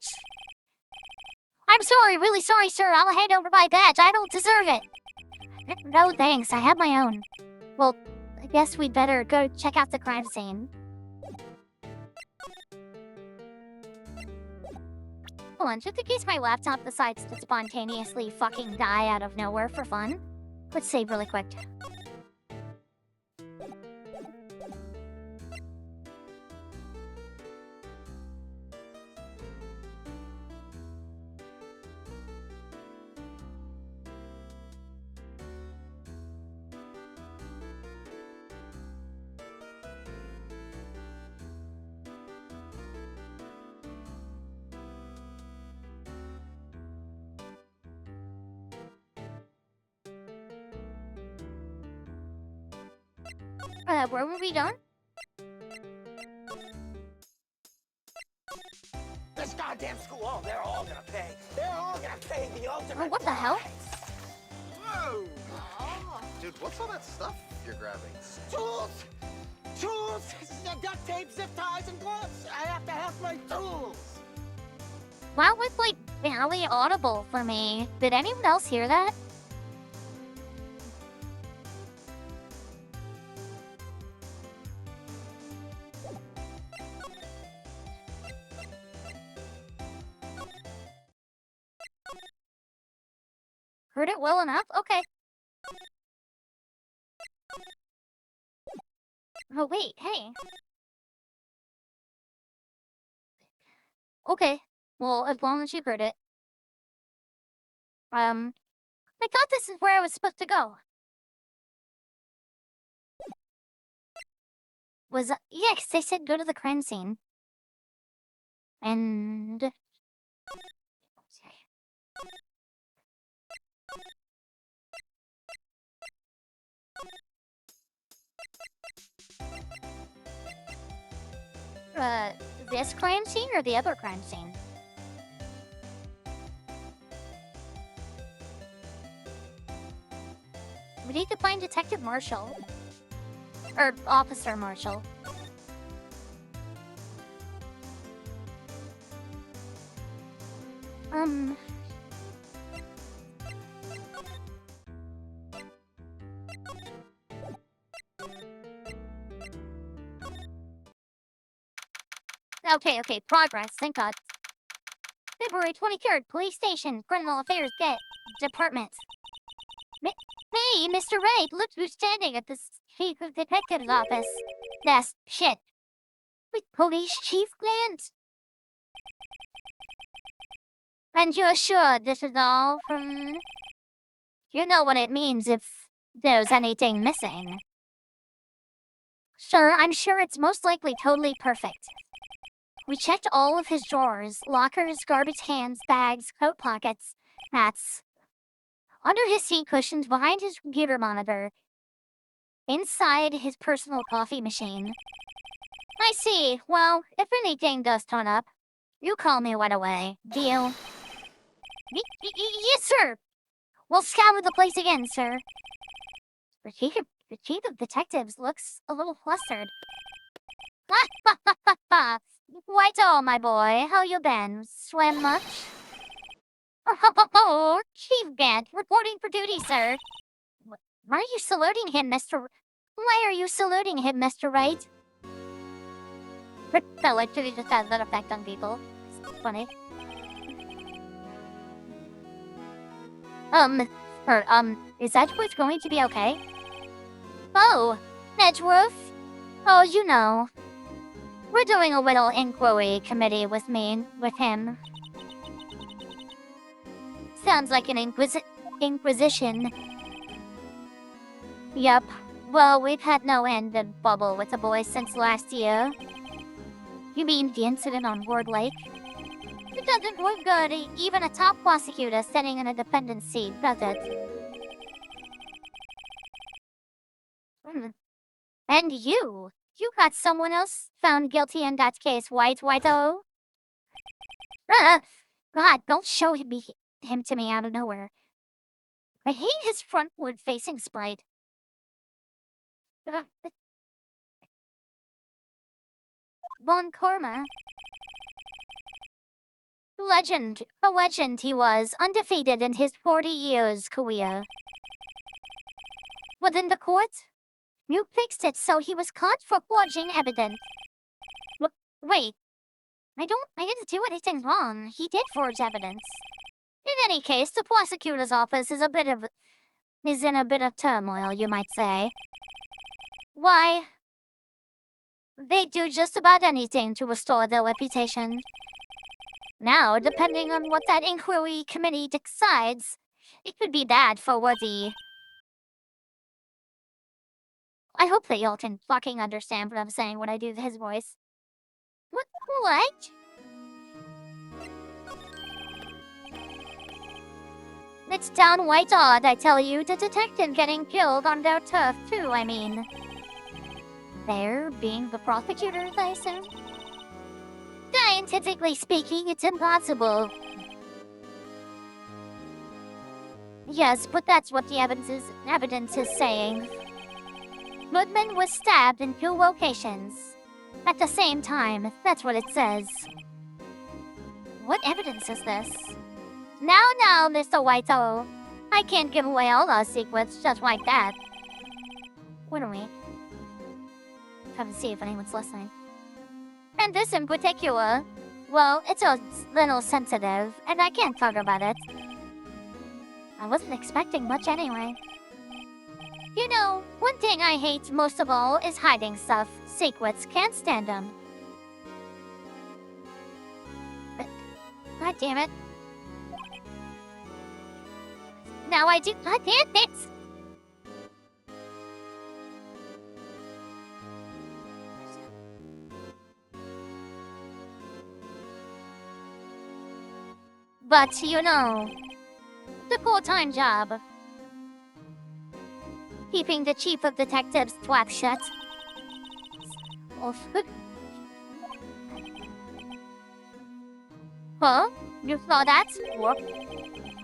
I'm sorry, really sorry, sir. I'll hand over my badge. I don't deserve it. No thanks, I have my own. Well, I guess we'd better go check out the crime scene. Hold on, just in case my laptop decides to spontaneously fucking die out of nowhere for fun. Let's save really quick. Where were we done? This goddamn school, oh, they're all gonna pay. They're all gonna pay the ultimate. Oh, what the hell? Whoa! Dude, what's all that stuff you're grabbing? Tools! Tools! Duct tape, zip ties, and gloves! I have to have my tools! That was like barely audible for me. Did anyone else hear that? Heard it well enough? Okay. Oh, wait, hey. Okay. Well, as long as you heard it. I thought this is where I was supposed to go. Yeah, 'cause they said go to the crime scene. And... This crime scene or the other crime scene? We need to find Detective Marshall. Or Officer Marshall. Okay, progress, thank God. February 23rd, Police Station, Criminal Affairs Department. Hey, Mr. Wright, look who's standing at the Chief of Detective's office. That's shit. With Police Chief Grant. And you're sure this is all from... You know what it means if there's anything missing. Sure, I'm sure it's most likely totally perfect. We checked all of his drawers, lockers, garbage cans, bags, coat pockets, hats. Under his seat cushions, behind his computer monitor. Inside his personal coffee machine. I see. Well, if anything does turn up, you call me right away. Deal? Yes, sir! We'll scour the place again, sir. The chief of detectives looks a little flustered. Whitehall, my boy, how you been? Swim much? Oh, Chief Gant, reporting for duty, sir. Why are you saluting him, Mr. Why are you saluting him, Mr. Wright? That literally just has that effect on people. It's funny. Is Edgeworth going to be okay? Oh, Edgeworth? Oh, you know. We're doing a little inquiry committee with him. Sounds like an inquisition. Yup. Well, we've had no end of bubble with the boys since last year. You mean the incident on Ward Lake? It doesn't look good, even a top prosecutor sitting in a defendant's seat, does it? And you got someone else found guilty in that case, Whiteo? God, don't show him to me out of nowhere. I hate his frontward-facing sprite. Bon Karma. A legend he was, undefeated in his 40 years career. Within the court, you fixed it so he was caught for forging evidence. Wait, I didn't do anything wrong. He did forge evidence. In any case, the prosecutor's office is in a bit of turmoil, you might say. Why? They do just about anything to restore their reputation. Now, depending on what that inquiry committee decides, it could be bad for Woody. I hope that y'all can fucking understand what I'm saying when I do his voice. What? It's downright odd, I tell you, the detective getting killed on their turf too, I mean. There being the prosecutors, I assume? Scientifically speaking, it's impossible. Yes, but that's what the evidence is saying. Goodman was stabbed in 2 locations. At the same time, that's what it says. What evidence is this? Now, Mr. Whiteo. I can't give away all our secrets just like that. Wait a minute. Trying to see if anyone's listening. And this in particular, well, it's a little sensitive, and I can't talk about it. I wasn't expecting much anyway. You know, one thing I hate most of all is hiding stuff. Secrets, can't stand them. God damn it. Now I do. God damn it! But, you know, the full-time job. Keeping the chief of detectives twat shut. Oh, huh? You saw that? Whoop.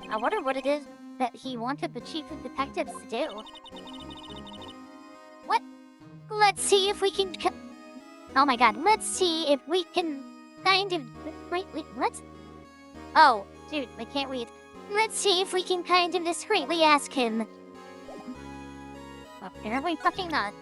I wonder what it is that he wanted the chief of detectives to do. What? Let's see if we can... Oh my god, let's see if we can kind of... Wait, what? Oh, dude, I can't read. Let's see if we can kind of discreetly ask him. Apparently fucking not.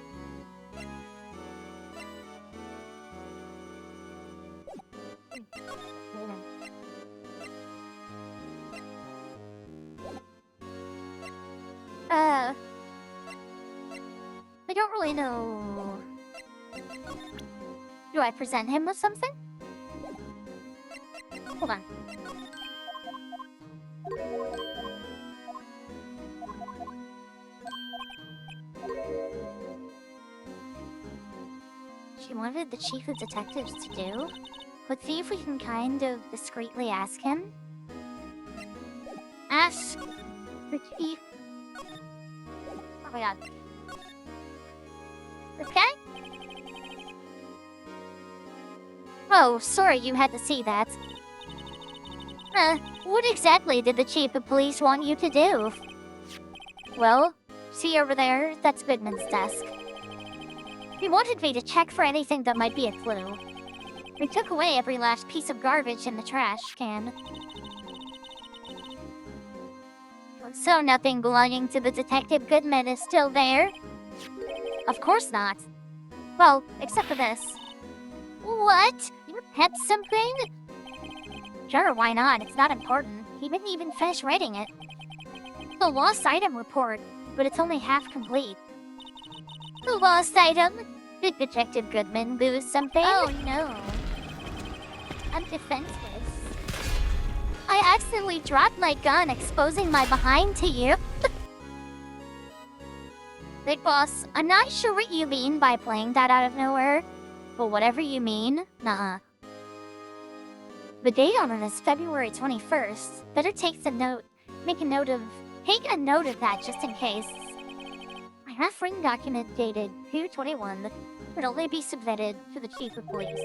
I don't really know. Do I present him with something? Hold on. She wanted the chief of detectives to do? Let's see if we can kind of discreetly ask him. Ask the chief. Oh my god. Okay? Oh, sorry you had to see that. What exactly did the chief of police want you to do? Well, see over there? That's Goodman's desk. He wanted me to check for anything that might be a clue. We took away every last piece of garbage in the trash can. So nothing belonging to the Detective Goodman is still there? Of course not. Well, except for this. What? You kept something? Sure, why not? It's not important. He didn't even finish writing it. The lost item report, but it's only half complete. The lost item? Did Detective Goodman lose something? Oh no. I'm defenseless. I accidentally dropped my gun, exposing my behind to you. Big boss, I'm not sure what you mean by playing that out of nowhere, but whatever you mean, nah. The date on it is February 21st. Better take a note of that just in case. I have written document dated 2/21 would only be submitted to the chief of police.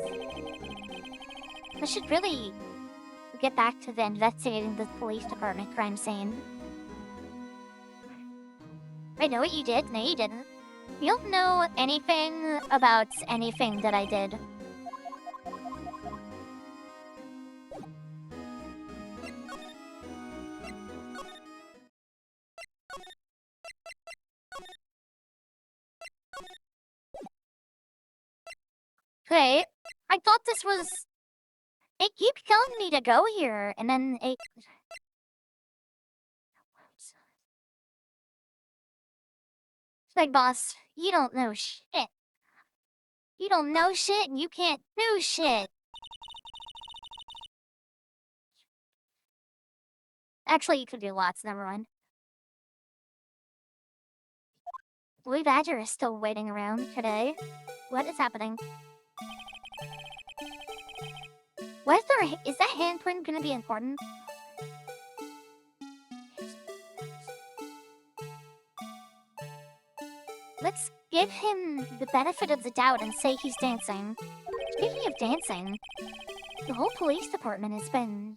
I should really get back to the investigating the police department crime scene. I know what you did. No, you didn't. You don't know anything about anything that I did. Okay, I thought this was... It keeps telling me to go here, and then it... Big boss, you don't know shit. You don't know shit, and you can't do shit. Actually, you could do lots, never mind. Blue Badger is still waiting around today. What is happening? Is that handprint gonna be important? Let's give him the benefit of the doubt and say he's dancing. Speaking of dancing, the whole police department has been...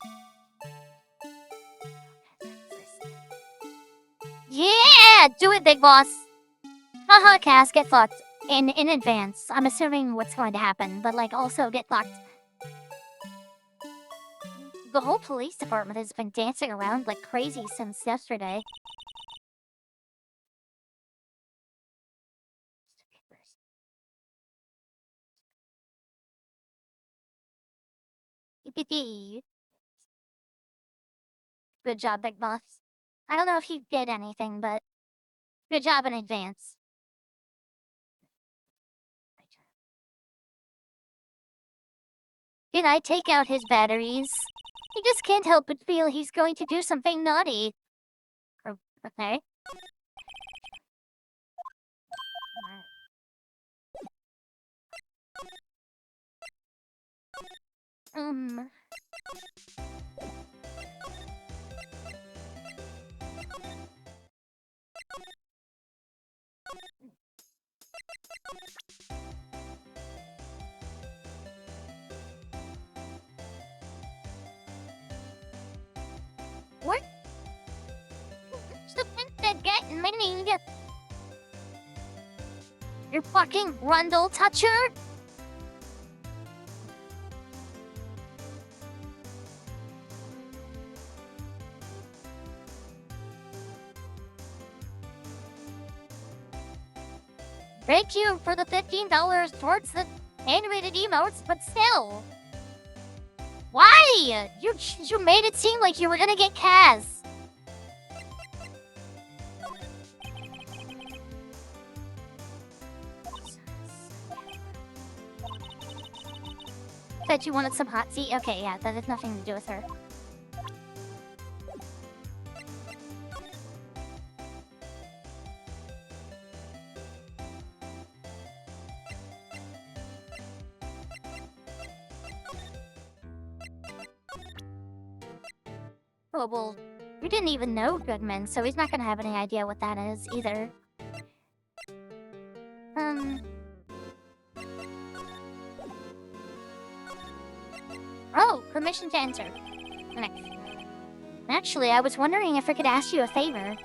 Yeah! Do it, big boss! Haha, Cass, get fucked. In advance. I'm assuming what's going to happen, but like also get fucked. The whole police department has been dancing around like crazy since yesterday. Good job, big boss. I don't know if he did anything, but good job in advance. Did I take out his batteries? He just can't help but feel he's going to do something naughty. Okay. Um. What? Stupid that getting many. You fucking Rundle toucher? Thank you for the $15 towards the animated emotes, but still. Why? You made it seem like you were gonna get Kaz. Said you wanted some hot tea? Okay, yeah, that has nothing to do with her. Oh, well, we didn't even know Goodman, so he's not gonna have any idea what that is, either. Oh, permission to enter. Next. Actually, I was wondering if I could ask you a favor.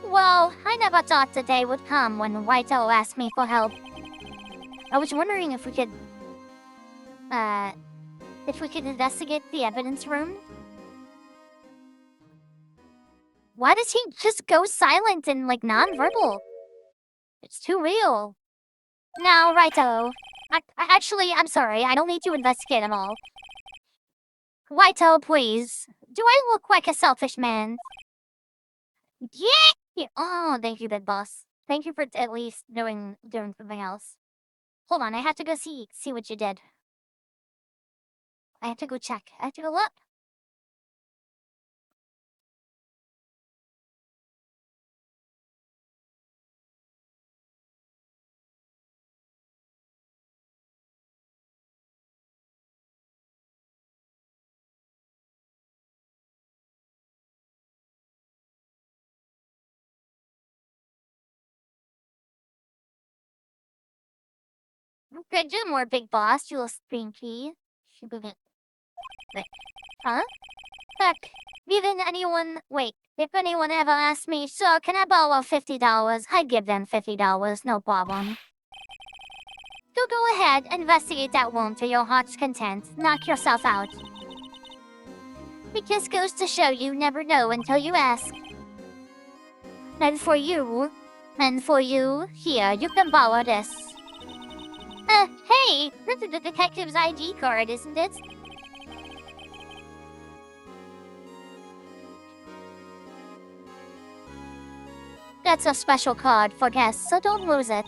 Well, I never thought the day would come when Wright asked me for help. I was wondering if we could investigate the evidence room. Why does he just go silent and, like, non-verbal? It's too real. Now, Righto. I'm sorry, I don't need to investigate them all. Righto, please. Do I look like a selfish man? Yeah! Oh, thank you, Big Boss. Thank you for at least doing something else. Hold on, I have to go see what you did. I have to go check. I have to go look. Okay, do more, Big Boss. You little stinky. Huh? Heck, if anyone ever asked me, so can I borrow $50? I'd give them $50, no problem. Go ahead, investigate that wound to your heart's content. Knock yourself out. It just goes to show you never know until you ask. And for you, here, you can borrow this. Hey, this is the detective's ID card, isn't it? That's a special card for guests, so don't lose it.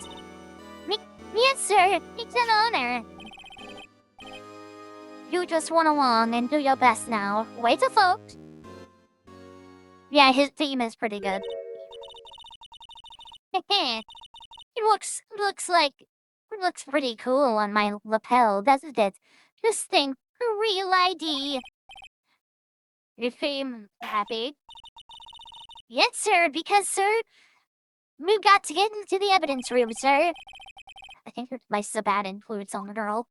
Yes, sir. It's an honor. You just run along and do your best now. Wait a folks. Yeah, his theme is pretty good. It looks pretty cool on my lapel, doesn't it? Just think, a real ID. You seem happy? Yes, sir, because, sir, we've got to get into the evidence room, sir. I think her device is a bad influence on the girl.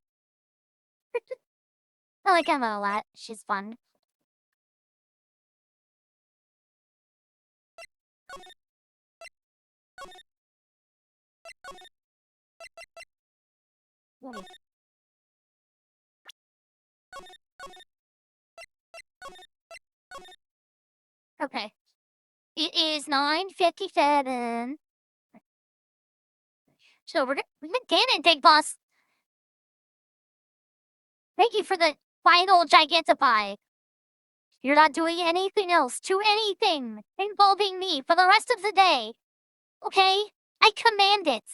I like Emma a lot. She's fun. Okay. It is 9:57. So we're gonna Big Boss. Thank you for the final Gigantify. You're not doing anything else to anything involving me for the rest of the day. Okay? I command it.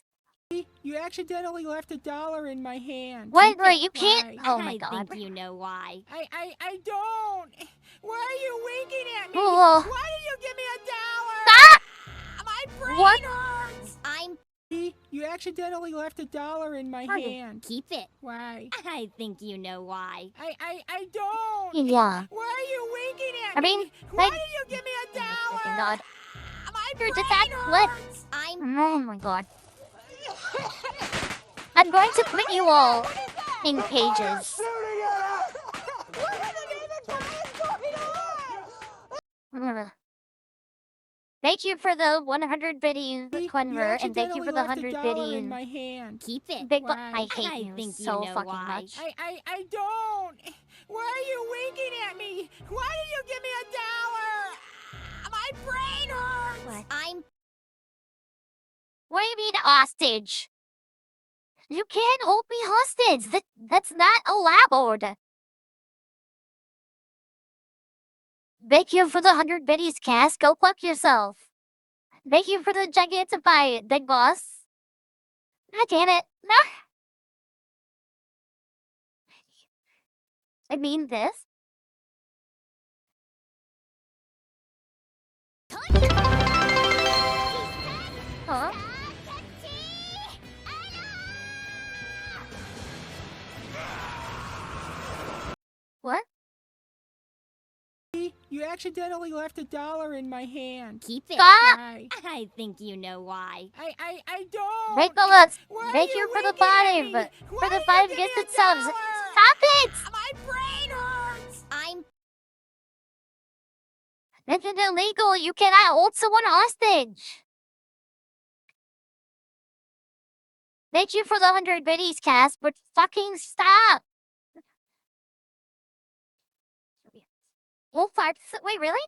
You accidentally left $1 in my hand. What? Keep Wait, it. you can't. Why? Oh my I god. think you know why. I don't. Why are you winking at me? Oh. Why did you give me $1? Stop! My brain What? hurts. I'm. You accidentally left $1 in my Okay. hand. Keep it. Why? I think you know why. I don't. Yeah. Why are you winking at I me? mean, Why like- did you give me Oh my freaking $1? god. My Your brain attack flip. hurts. I'm. Oh my god. I'm going to put you all in cages. Thank you for the 100 biddies, Quenver, and thank you for the 100 $100 in biddies. my hand. Keep it. Big Why? I hate I you think you so know fucking why. much. I don't. Why are you winking at me? Why did you give me $1? My brain hurts. What? I'm. What do you mean hostage? You can't hold me hostage. That's not allowed. Thank you for the 100 biddies, Cass. Go fuck yourself. Thank you for the Gigantify, Big Boss. God damn it. No. I mean this. Huh? What? You accidentally left $1 in my hand. Keep it. Stop! Why? I think you know why. I don't. Break the lips. Why are Thank you you for the winking at me? 5. Why For the did 5 you give me gifted subs. $1? Stop it! My brain hurts. I'm. This is illegal. You cannot hold someone hostage. Thank you for the 100 biddies, Cass, but fucking stop. Whole 5. Wait, really?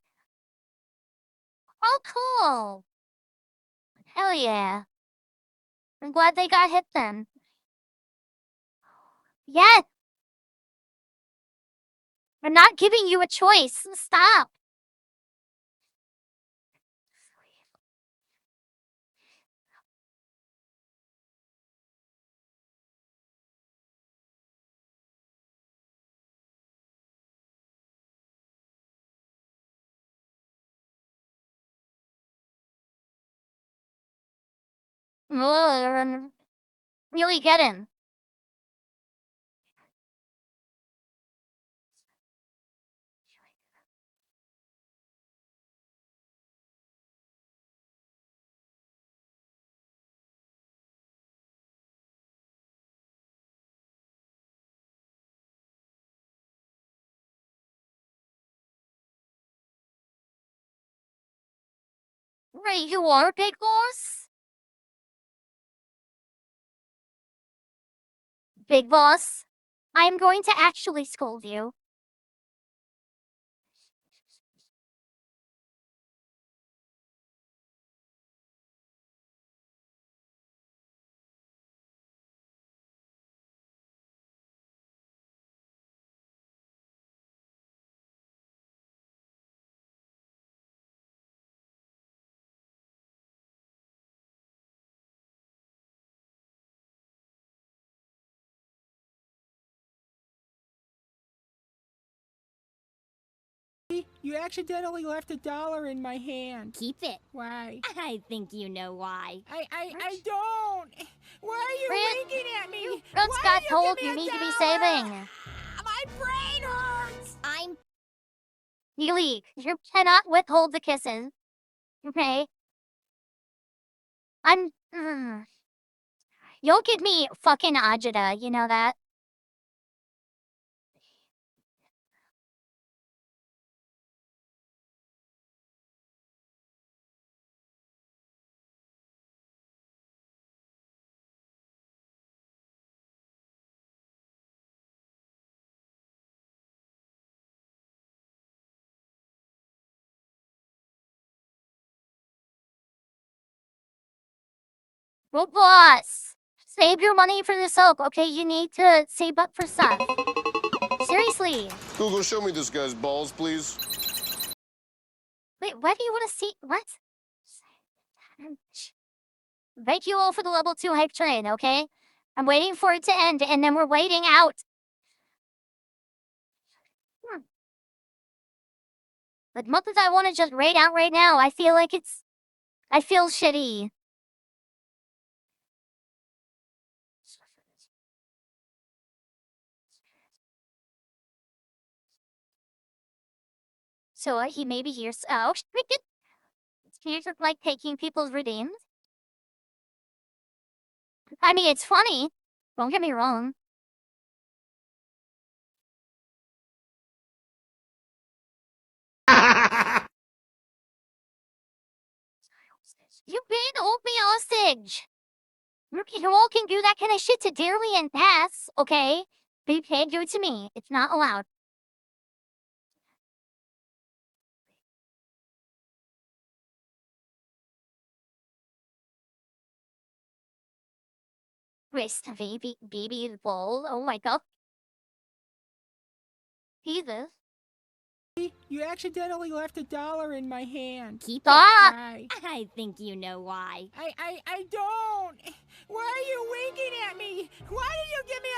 Oh, cool. Hell yeah. I'm glad they got hit then. Yeah. I'm not giving you a choice. Stop. Ugh, really get him. Right, you are, Big Boss? Big Boss, I'm going to actually scold you. You accidentally left $1 in my hand. Keep it. Why? I think you know why. I don't. Why are you Fran, winking at me? Red Why Scott did told give you me need to be $1? saving. My brain hurts. I'm. You cannot withhold the kisses. Okay? You'll give me fucking agita, you know that? Big Boss! Save your money for the soak, okay? You need to save up for stuff. Seriously. Google, show me this guy's balls, please. Wait, why do you want to see? What? Thank you all for the level 2 hype train, okay? I'm waiting for it to end, and then we're waiting out. As much as I want to just raid out right now, I feel like I feel shitty. So he maybe hears. Oh, he's just like taking people's redeems. I mean, it's funny. Don't get me wrong. You can't hold me hostage. You all can do that kind of shit to Dearly and Pass, okay? But you can't do it to me. It's not allowed. Wrist baby bowl. Oh my god. Jesus. You accidentally left $1 in my hand. Keep Stop! Why? it. I think you know why. I don't. Why are you winking at me? Why did you give me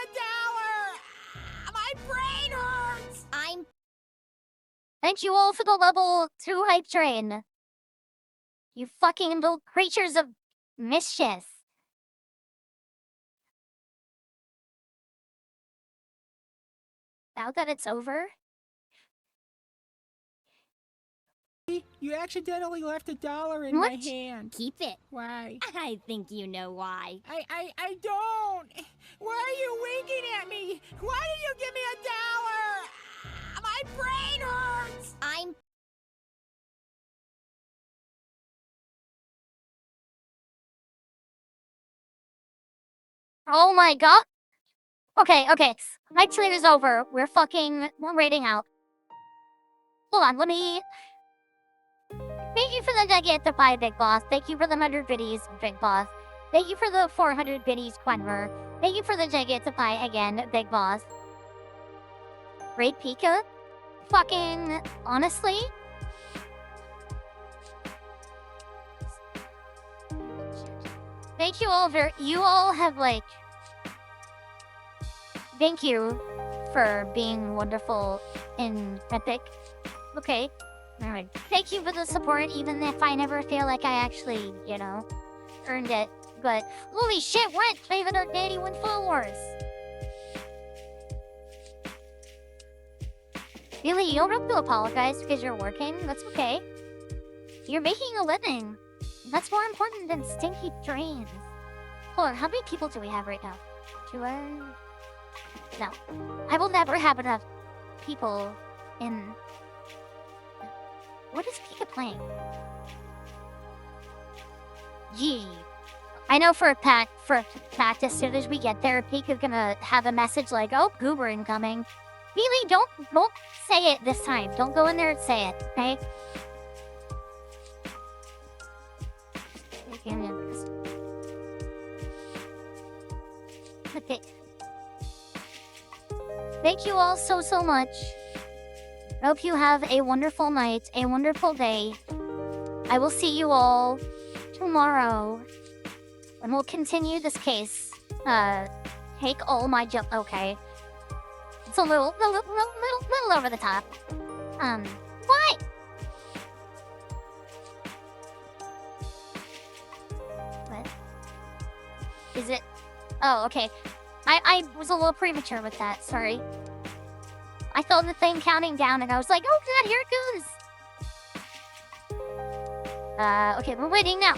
$1? My brain hurts. I'm Thank you all for the level 2 hype train. You fucking little creatures of mischief. Now that it's over, You accidentally left $1 in my What? hand. keep it. Why? I think you know why. I don't. Why are you winking at me? Why did you give me $1? My brain hurts. I'm oh my god. Okay. Hype train is over. We're raiding out. Hold on, let me... Thank you for the Gigantify, Big Boss. Thank you for the 100 biddies, Big Boss. Thank you for the 400 biddies, Quenver. Thank you for the Gigantify again, Big Boss. Raid Pika? Fucking... honestly? Thank you all you all have, like... Thank you for being wonderful and epic. Okay. Alright. Thank you for the support, even if I never feel like I actually, earned it. But, holy shit, what? 581 followers! Really, you don't have to apologize because you're working. That's okay. You're making a living. That's more important than stinky drains. Hold on, how many people do we have right now? No. I will never have enough people in... What is Pika playing? Yee. I know for a fact, as soon as we get there, Pika's gonna have a message like, oh, Goober incoming. Really, don't say it this time. Don't go in there and say it, okay? Okay. Thank you all so much. I hope you have a wonderful night, a wonderful day. I will see you all tomorrow. And we'll continue this case. Take all my jump. Okay. It's a little over the top. What? What? Is it? Oh, okay. I was a little premature with that, sorry. I saw the thing counting down and I was like, oh god, here it goes! Okay, we're waiting now.